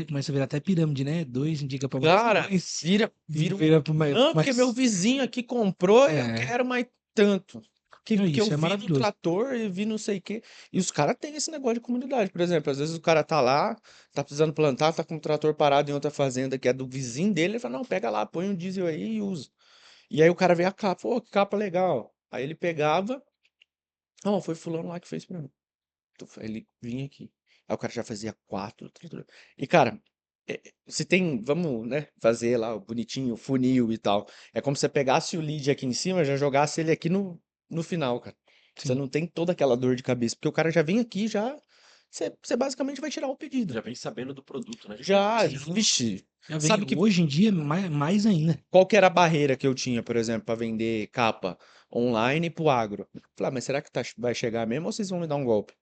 começa a virar até pirâmide, né? Dois indica pra mais Cara, dois, vira um. vira pra mais, Não, porque meu mais... vizinho aqui comprou e eu É, quero mais tanto. não, Que eu isso é vi no maravilhoso. trator e vi não sei o quê. E os caras têm esse negócio de comunidade. Por exemplo, às vezes o cara tá lá, tá precisando plantar, tá com o trator parado em outra fazenda que é do vizinho dele. Ele fala, não, pega lá, põe um diesel aí e usa. E aí o cara vê a capa, pô, que capa legal. Aí ele pegava, não, foi fulano lá que fez pra mim. Ele vinha aqui. Aí o cara já fazia 4 tratores. E, cara, se tem, vamos, né, fazer lá o bonitinho, o funil e tal. É como se você pegasse o lead aqui em cima, já jogasse ele aqui no final, cara. Você Sim. não tem toda aquela dor de cabeça, porque o cara já vem aqui, já. Você basicamente vai tirar o pedido. Já vem sabendo do produto, né? Já, Sim. vixe. Já vem. Sabe que Hoje em dia, mais ainda. qual que era a barreira que eu tinha, por exemplo, para vender capa online pro agro? Falei, mas será que vai chegar mesmo ou vocês vão me dar um golpe?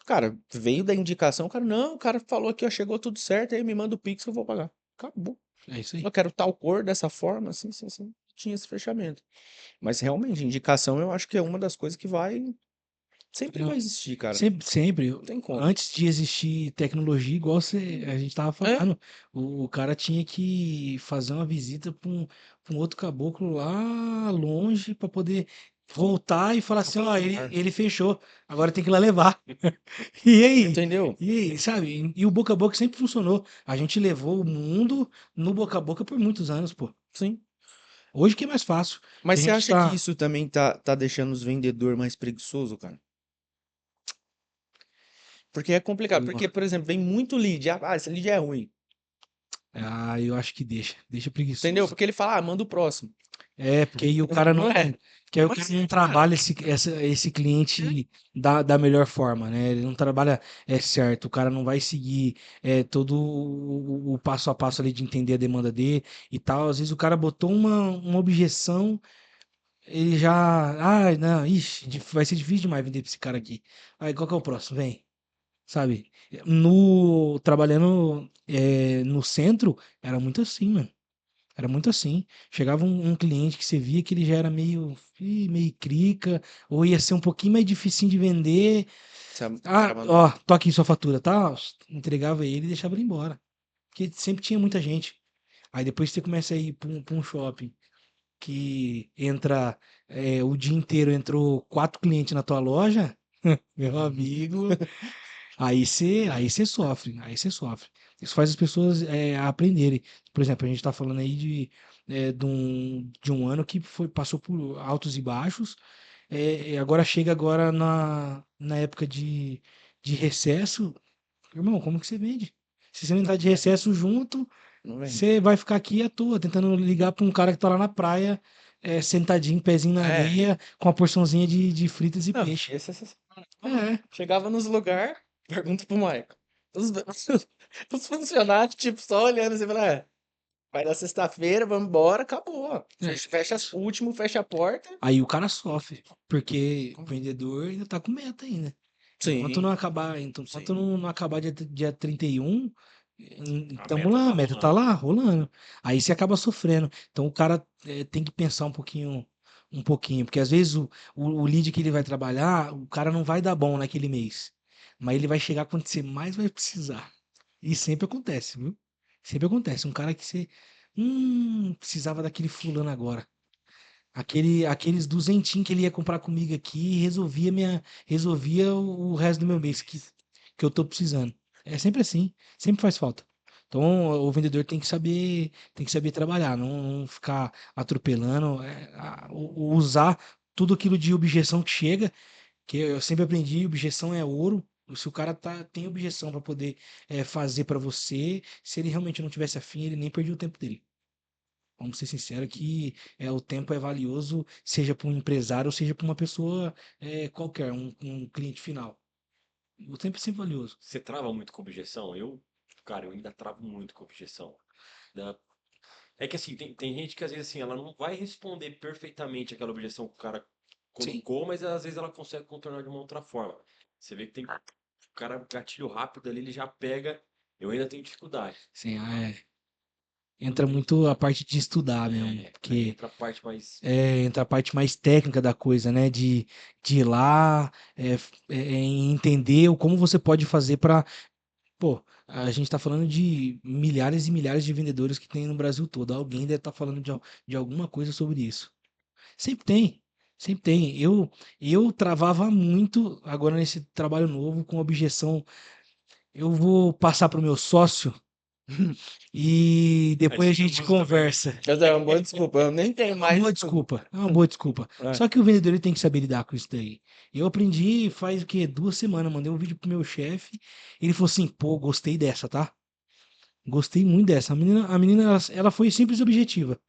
Cara, veio da indicação, cara, não, o cara falou aqui, ó, chegou tudo certo, aí me manda o Pix que eu vou pagar. Acabou. É isso aí. Eu quero tal cor, dessa forma, assim, assim, assim. Tinha esse fechamento. Mas realmente, indicação eu acho que é uma das coisas que sempre vai existir, cara. Não Sempre, tem como. antes de existir tecnologia, igual a gente tava É, falando, o cara tinha que fazer uma visita pra um outro caboclo lá longe para poder voltar e falar assim, ó, ele fechou, agora tem que ir lá levar. E aí? entendeu? E aí, sabe? E o boca a boca sempre funcionou. A gente levou o mundo no boca a boca por muitos anos, pô. Sim. Hoje que é mais fácil, que Mas a você gente acha que tá. isso também tá deixando os vendedores mais preguiçosos, cara? Porque é complicado. Porque, por exemplo, vem muito lead. Esse lead é ruim. Ah, eu acho que deixa Entendeu? preguiçoso. Porque ele fala, manda o próximo. É, porque aí o cara não, Não é? que aí o cara Mas, não cara, trabalha esse cliente da melhor forma, né? Ele não trabalha certo, o cara não vai seguir todo o passo a passo ali de entender a demanda dele e tal. Às vezes o cara botou uma objeção, ele já, não, ixi, vai ser difícil demais vender pra esse cara aqui. Aí qual que é o próximo? Vem, sabe? No trabalhando no centro era muito assim, mano. Era muito assim. Chegava um cliente que você via que ele já era meio crica, ou ia ser um pouquinho mais difícil de vender. o cara Ah, manda. ó, tô aqui sua fatura, tá? Entregava ele e deixava ele embora. Porque sempre tinha muita gente. Aí depois você começa a ir pra um shopping que entra o dia inteiro, entrou 4 clientes na tua loja, meu amigo. Aí você sofre, aí você sofre. Isso faz as pessoas aprenderem. Por exemplo, a gente está falando aí de um ano que passou por altos e baixos. Agora chega agora na época de recesso. Irmão, como que você vende? Se você não entrar de recesso junto, Não vende. você vai ficar aqui à toa, tentando ligar para um cara que tá lá na praia, sentadinho, pezinho na É. areia, com uma porçãozinha de fritas e Não, peixe. esse é sensacional. É, Chegava nos lugares, pergunta pro Michael. Os, os funcionários, tipo, só olhando assim, fala, vai na sexta-feira, vamos embora, acabou. é. Fecha o último, fecha a porta. Aí o cara sofre, porque o vendedor ainda tá com meta ainda. Enquanto não Sim, acabar, enquanto sim. não acabar dia 31, A tamo meta lá, tá a meta tá rolando. lá, rolando. Aí você acaba sofrendo. Então o cara tem que pensar um pouquinho, porque às vezes o lead que ele vai trabalhar, o cara não vai dar bom naquele mês. Mas ele vai chegar quando você mais vai precisar. E sempre acontece, viu? Sempre acontece. Um cara que você precisava daquele fulano agora. Aqueles duzentinhos que ele ia comprar comigo aqui resolvia o resto do meu mês que eu tô precisando. É sempre assim, sempre faz falta. Então o vendedor tem que saber trabalhar, não ficar atropelando, usar tudo aquilo de objeção que chega, que eu sempre aprendi, objeção é ouro. Se o cara tem objeção para poder fazer para você, se ele realmente não tivesse afim, ele nem perdia o tempo dele. Vamos ser sinceros que o tempo é valioso, seja para um empresário ou seja para uma pessoa qualquer, um cliente final. O tempo é sempre valioso. Você trava muito com objeção? Cara, eu ainda travo muito com objeção. Da- É que assim, tem gente que às vezes assim, ela não vai responder perfeitamente aquela objeção que o cara Sim. colocou, mas às vezes ela consegue contornar de uma outra forma. Você vê que tem o cara gatilho rápido ali, ele já pega. Eu ainda tenho dificuldade. Sim, entra muito a parte de estudar mesmo, Aí porque entra a parte mais. entra a parte mais técnica da coisa, né? De ir lá, entender como você pode fazer para. Pô, a gente tá falando de milhares e milhares de vendedores que tem no Brasil todo. Alguém deve estar falando de alguma coisa sobre isso. Sempre tem, sempre tem. Eu travava muito agora nesse trabalho novo com objeção. Eu vou passar pro meu sócio e depois a Acho que eu gente uso também. conversa. Essa é uma boa desculpa, eu nem tenho É uma mais. boa desculpa, é uma boa desculpa. É. Só que o vendedor ele tem que saber lidar com isso daí. Eu aprendi faz o quê? 2 semanas. Mandei um vídeo pro meu chefe. Ele falou assim: pô, gostei dessa, tá? Gostei muito dessa. A menina ela foi simples e objetiva.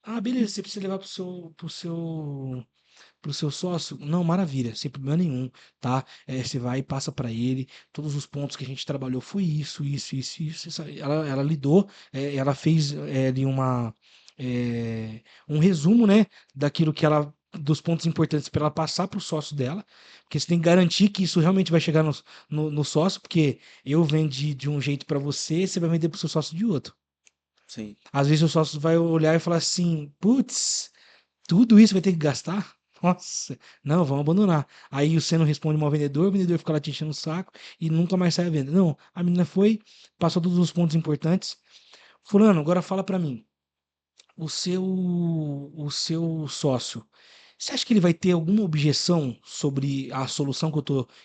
Ah, beleza, você precisa levar pro seu sócio? Não, maravilha, sem problema nenhum, tá? Você vai e passa para ele, todos os pontos que a gente trabalhou foi isso, isso, isso, isso. Ela lidou, ela fez ali um resumo, né, daquilo que ela, dos pontos importantes para ela passar para o sócio dela, porque você tem que garantir que isso realmente vai chegar no sócio, porque eu vendi de um jeito para você, você vai vender para o seu sócio de outro. Sim. Às vezes o sócio vai olhar e falar assim, putz, tudo isso vai ter que gastar? Nossa, não, vamos abandonar. Aí você não responde mal ao vendedor, o vendedor fica lá te enchendo o saco e nunca mais sai a venda. Não, a menina foi, passou todos os pontos importantes. Fulano, agora fala pra mim, o seu sócio, você acha que ele vai ter alguma objeção sobre a solução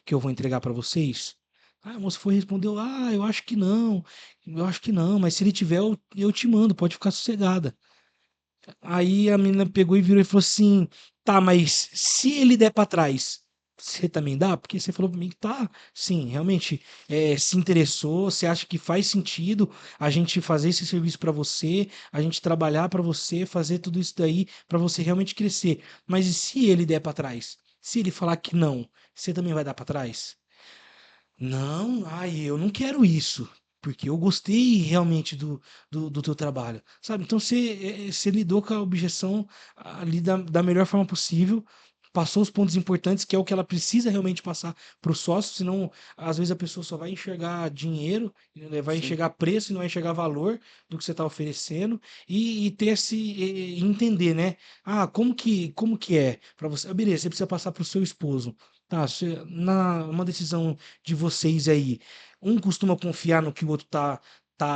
que eu vou entregar pra vocês? Ah, a moça foi e respondeu, eu acho que não, mas se ele tiver, eu te mando, pode ficar sossegada. Aí a menina pegou e virou e falou assim: tá, mas se ele der pra trás, você também dá? Porque você falou pra mim que tá, sim, realmente se interessou, você acha que faz sentido a gente fazer esse serviço pra você, a gente trabalhar pra você, fazer tudo isso daí pra você realmente crescer. Mas e se ele der pra trás? Se ele falar que não, você também vai dar pra trás? Não, ai, eu não quero isso, porque eu gostei realmente do teu trabalho, sabe? Então você lidou com a objeção ali da melhor forma possível, passou os pontos importantes, que é o que ela precisa realmente passar para o sócio, senão às vezes a pessoa só vai enxergar dinheiro, né, vai Sim. enxergar preço e não vai enxergar valor do que você está oferecendo e ter entender, né? Ah, como que é para você? Ah, beleza, você precisa passar para o seu esposo. Tá, uma decisão de vocês aí, um costuma confiar no que o outro tá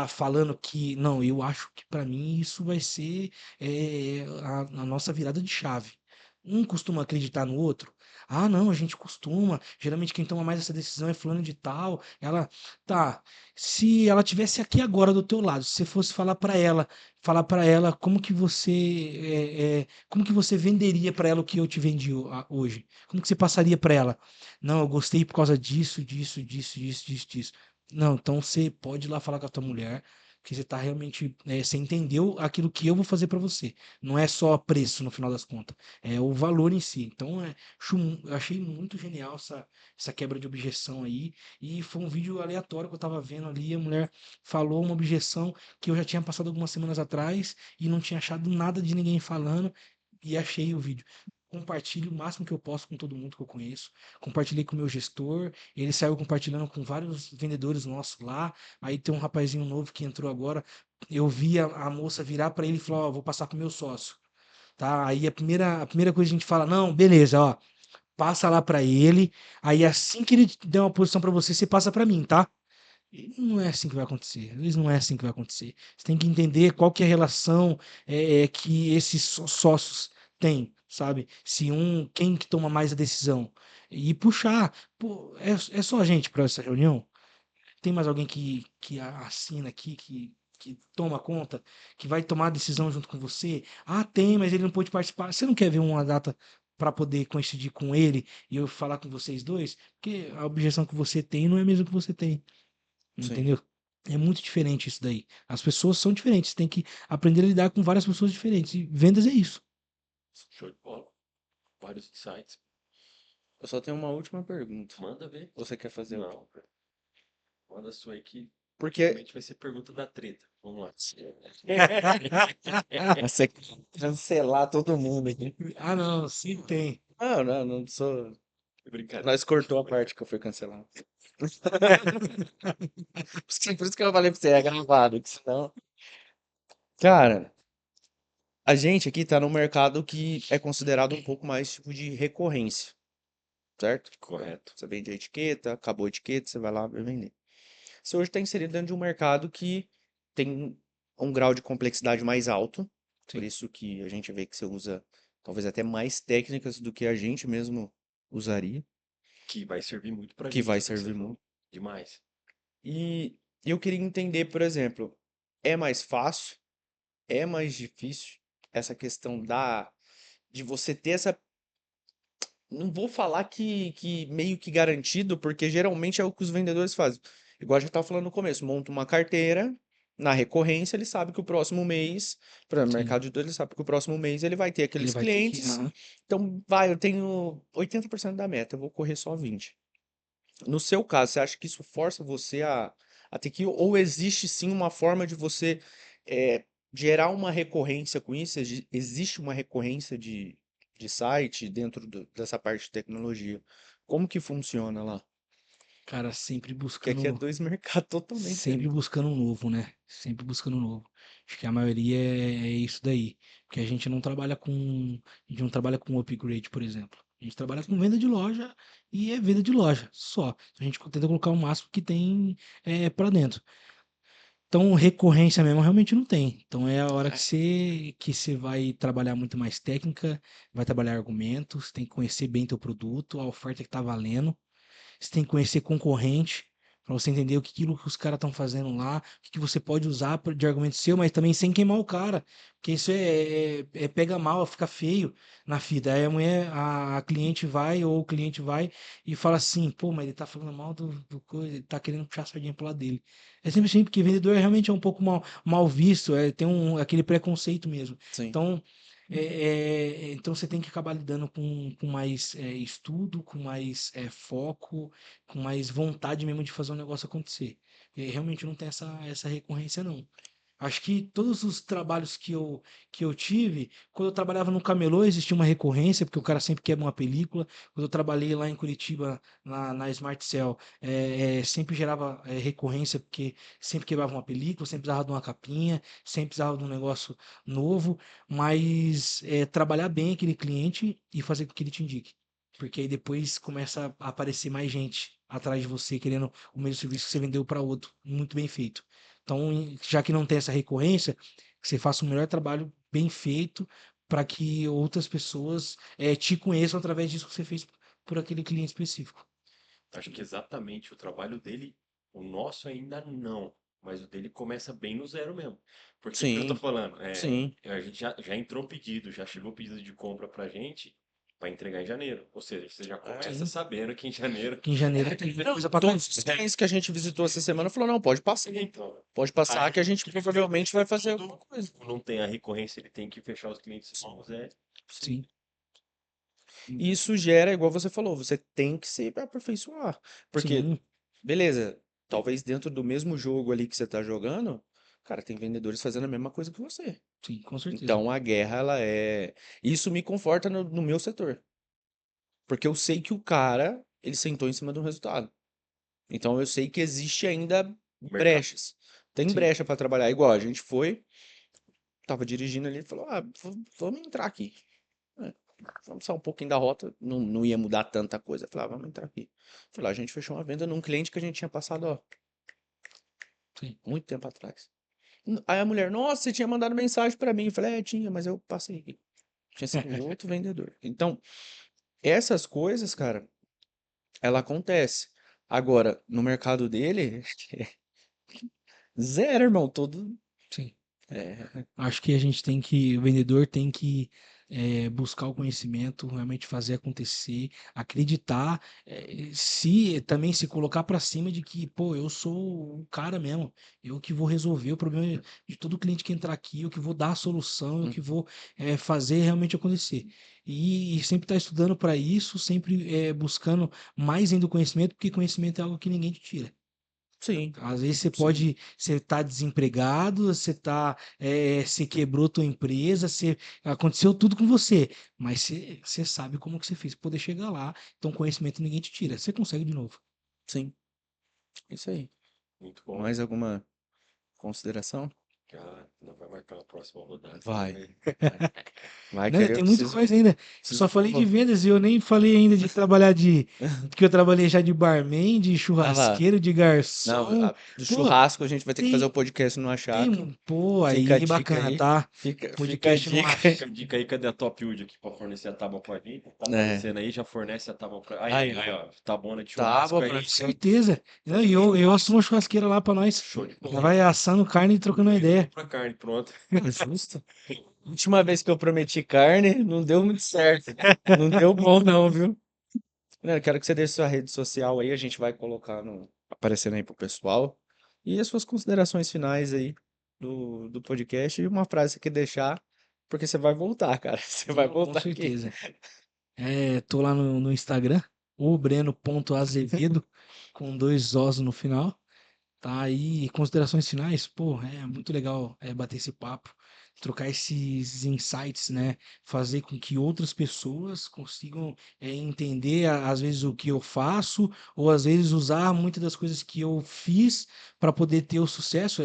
falando que, não, eu acho que para mim isso vai ser a nossa virada de chave. Um costuma acreditar no outro. Ah, não, a gente costuma. Geralmente quem toma mais essa decisão é fulano de tal. Ela, tá. Se ela tivesse aqui agora do teu lado, se você fosse falar para ela como que você venderia para ela o que eu te vendi hoje? Como que você passaria para ela? Não, eu gostei por causa disso, disso, disso, disso, disso, disso. Não, então você pode ir lá falar com a tua mulher, que você tá realmente, você entendeu aquilo que eu vou fazer para você. Não é só preço no final das contas, é o valor em si. Então, eu achei muito genial essa quebra de objeção aí. E foi um vídeo aleatório que eu tava vendo ali. A mulher falou uma objeção que eu já tinha passado algumas semanas atrás e não tinha achado nada de ninguém falando. E achei o vídeo. Compartilho o máximo que eu posso com todo mundo que eu conheço. Compartilhei com o meu gestor, ele saiu compartilhando com vários vendedores nossos lá. Aí tem um rapazinho novo que entrou agora. Eu vi a moça virar para ele e falar: Ó, vou passar pro meu sócio. Tá? Aí a primeira coisa que a gente fala: Não, beleza, ó, passa lá para ele. Aí assim que ele der uma posição para você, você passa para mim, tá? E não é assim que vai acontecer. Às vezes não é assim que vai acontecer. Você tem que entender qual que é a relação que esses sócios têm, sabe? Quem que toma mais a decisão. E puxar. Pô, é só a gente para essa reunião? Tem mais alguém que assina aqui, que toma conta, que vai tomar a decisão junto com você? Ah, tem, mas ele não pôde participar. Você não quer ver uma data para poder coincidir com ele e eu falar com vocês dois? Porque a objeção que você tem não é a mesma que você tem. Sim. Entendeu? É muito diferente isso daí. As pessoas são diferentes. Você tem que aprender a lidar com várias pessoas diferentes. E vendas é isso. Show de bola. Vários insights. Eu só tenho uma última pergunta. Manda ver. Você quer fazer outra? Não, manda a sua aí que Porque provavelmente vai ser pergunta da treta. Vamos lá. você quer cancelar todo mundo aqui. Ah, não, sim tem. Não, não, não sou. Brincadeira. Nós cortou a parte que eu fui cancelado. Por isso que eu falei pra você, é gravado, que senão. Cara, a gente aqui tá num mercado que é considerado um pouco mais tipo de recorrência, certo? Correto. Você vende a etiqueta, acabou a etiqueta, você vai lá e vai vender. Você hoje está inserido dentro de um mercado que tem um grau de complexidade mais alto, por Sim. isso que a gente vê que você usa talvez até mais técnicas do que a gente mesmo usaria, Que vai servir muito pra que gente, vai é o que você servir falou. muito. Demais. E eu queria entender, por exemplo, é mais fácil, é mais difícil essa questão de você ter essa. Não vou falar que meio que garantido, porque geralmente é o que os vendedores fazem. Igual a gente estava falando no começo, monta uma carteira, na recorrência ele sabe que o próximo mês, para exemplo, no Sim. mercado de dor, ele sabe que o próximo mês ele vai ter Ele aqueles vai ter que. clientes. Então, vai, eu tenho 80% da meta, eu vou correr só 20. No seu caso, você acha que isso força você a ter que, ou existe sim uma forma de você gerar uma recorrência com isso? Existe uma recorrência de site dentro dessa parte de tecnologia? Como que funciona lá? Cara, sempre Que aqui é buscando. dois mercados totalmente Sempre diferentes. buscando um novo, né? Sempre buscando um novo. Acho que a maioria é isso daí. Porque a gente não trabalha com. A gente não trabalha com upgrade, por exemplo. A gente trabalha com venda de loja e é venda de loja, só. A gente tenta colocar o máximo que tem para dentro. Então, recorrência mesmo realmente não tem. Então, é a hora que você vai trabalhar muito mais técnica, vai trabalhar argumentos, tem que conhecer bem teu produto, a oferta que tá valendo. Você tem que conhecer concorrente para você entender o que aquilo que os caras estão fazendo lá, o que você pode usar de argumento seu, mas também sem queimar o cara, porque isso pega mal, fica feio na fita. Aí a mulher, a cliente vai ou o cliente vai e fala assim, pô, mas ele tá falando mal do coisa, ele tá querendo puxar a sardinha pro lado dele. É sempre assim, porque vendedor realmente é um pouco mal visto, tem aquele preconceito mesmo. Sim. Então, então você tem que acabar lidando com mais estudo, com mais foco, com mais vontade mesmo de fazer o negócio acontecer. E aí, realmente não tem essa recorrência, não. Acho que todos os trabalhos que eu tive, quando eu trabalhava no camelô, existia uma recorrência, porque o cara sempre quebra uma película. Quando eu trabalhei lá em Curitiba, na Smart Cell, sempre gerava recorrência, porque sempre quebrava uma película, sempre precisava de uma capinha, sempre precisava de um negócio novo. Mas trabalhar bem aquele cliente e fazer com que ele te indique. Porque aí depois começa a aparecer mais gente atrás de você, querendo o mesmo serviço que você vendeu para outro, muito bem feito. Então, já que não tem essa recorrência, que você faça o melhor trabalho bem feito para que outras pessoas te conheçam através disso que você fez por aquele cliente específico. Acho que exatamente o trabalho dele, o nosso ainda não, mas o dele começa bem no zero mesmo. Porque o que eu tô Sim, falando, sim. a gente já entrou pedido, já chegou pedido de compra pra gente para entregar em janeiro. Ou seja, você já É. começa Sim, sabendo que em janeiro. que em janeiro tem Não, coisa para todos os clientes que a gente visitou essa semana falou, não, pode passar. Então, Pode passar aí, que a gente provavelmente vai fazer alguma coisa. não tem a recorrência, ele tem que fechar os clientes novos, sim. sim, E isso gera, igual você falou, você tem que se aperfeiçoar. Porque, sim, beleza, talvez dentro do mesmo jogo ali que você tá jogando, cara, tem vendedores fazendo a mesma coisa que você. sim, com certeza. Então a guerra, ela é. Isso me conforta no meu setor. Porque eu sei que o cara, ele sentou em cima de um resultado. Então eu sei que existe ainda Mercado. brechas. Tem Sim, brecha para trabalhar. Igual a gente foi, tava dirigindo ali e falou: ah, vamos entrar aqui. É, vamos sair um pouquinho da rota, não ia mudar tanta coisa. Eu falei, ah, vamos entrar aqui. Falei, a gente fechou uma venda num cliente que a gente tinha passado, ó, sim. muito tempo atrás. Aí a mulher, nossa, você tinha mandado mensagem para mim. Eu falei, tinha, mas eu passei aqui. Tinha sido um outro vendedor. Então, essas coisas, cara, ela acontece. Agora, no mercado dele, zero, irmão, todo. Sim. É, Acho que o vendedor tem que buscar o conhecimento, realmente fazer acontecer, acreditar, se também se colocar para cima de que, pô, eu sou o cara mesmo, eu que vou resolver o problema de todo cliente que entrar aqui, eu que vou dar a solução, eu hum, que vou fazer realmente acontecer. E sempre estar estudando para isso, sempre buscando mais ainda o conhecimento, porque conhecimento é algo que ninguém te tira. sim, Às vezes sim, você tá desempregado, você quebrou tua empresa, aconteceu tudo com você, mas você sabe como que você fez para poder chegar lá. Então, conhecimento ninguém te tira. Você consegue de novo. sim. Isso aí. Muito bom. Mais alguma consideração? Não vai marcar a próxima rodada. Vai. Vai. Vai Não, que aí eu tem muita preciso, coisa ainda. Eu preciso só falei de provar. vendas e eu nem falei ainda de trabalhar de. Que eu trabalhei já de barman, de Ah lá. churrasqueiro, de Não, garçom. do Pô, churrasco a gente vai ter que fazer o tem, podcast numa chácara. pô, Fica a aí dica bacana, aí. tá? Fica a Podcast dica. numa. Fica a dica aí, cadê a Top Wood aqui pra fornecer a tábua pra gente? Tá É. aparecendo aí, já fornece a tábua pra. Aí, Aí, ó. Tábua de tá, churrasco pra aí. Certeza. Não, e eu assumo a churrasqueira lá pra nós. Show de Já bola. vai assando carne e trocando uma ideia. Pra carne, pronto. justo. Última vez que eu prometi carne, não deu muito certo. Não deu bom não, viu? Eu quero que você deixe sua rede social aí, a gente vai colocar aparecendo aí pro pessoal. E as suas considerações finais aí do podcast e uma frase que você quer deixar, porque você vai voltar, cara. Você vai Não, com voltar aqui. certeza. Tô lá no Instagram, o Breno.azevedo, com 2 Os no final. Tá aí, considerações finais, pô, é muito legal bater esse papo, trocar esses insights, né? Fazer com que outras pessoas consigam entender, às vezes, o que eu faço, ou às vezes usar muitas das coisas que eu fiz para poder ter o sucesso.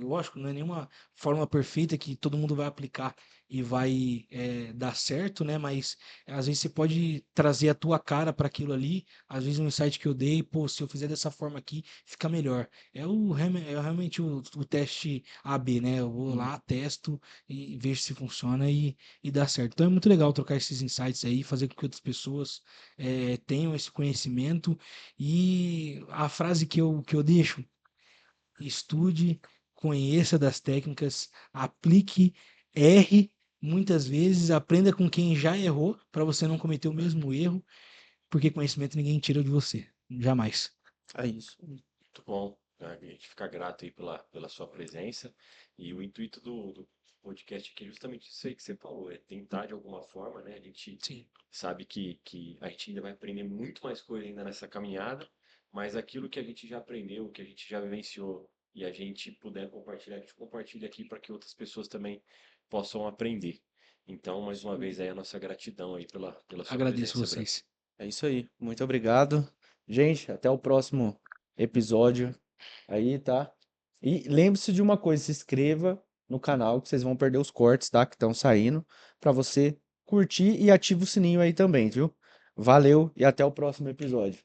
Lógico, não é nenhuma forma perfeita que todo mundo vai aplicar e vai dar certo, né? Mas às vezes você pode trazer a tua cara para aquilo ali, às vezes um insight que eu dei, pô, se eu fizer dessa forma aqui, fica melhor. É realmente o teste AB, né? Eu vou Hum, lá, testo e vejo se funciona e dá certo. Então é muito legal trocar esses insights aí, fazer com que outras pessoas tenham esse conhecimento. E a frase que eu deixo: estude, conheça das técnicas, aplique, erre muitas vezes, aprenda com quem já errou, para você não cometer o mesmo erro, porque conhecimento ninguém tira de você. Jamais. é isso. Muito bom. Né? A gente fica grato aí pela sua presença. E o intuito do podcast aqui é justamente isso aí que você falou, é tentar de alguma forma, né? A gente Sim. sabe que a gente ainda vai aprender muito mais coisa ainda nessa caminhada, mas aquilo que a gente já aprendeu, que a gente já vivenciou e a gente puder compartilhar, a gente compartilha aqui para que outras pessoas também possam aprender. Então, mais uma vez aí a nossa gratidão aí pela sua Agradeço presença, Breno. vocês. É isso aí. Muito obrigado. Gente, até o próximo episódio aí, tá? E lembre-se de uma coisa, se inscreva no canal que vocês vão perder os cortes, tá? Que estão saindo, para você curtir e ativa o sininho aí também, viu? Valeu e até o próximo episódio.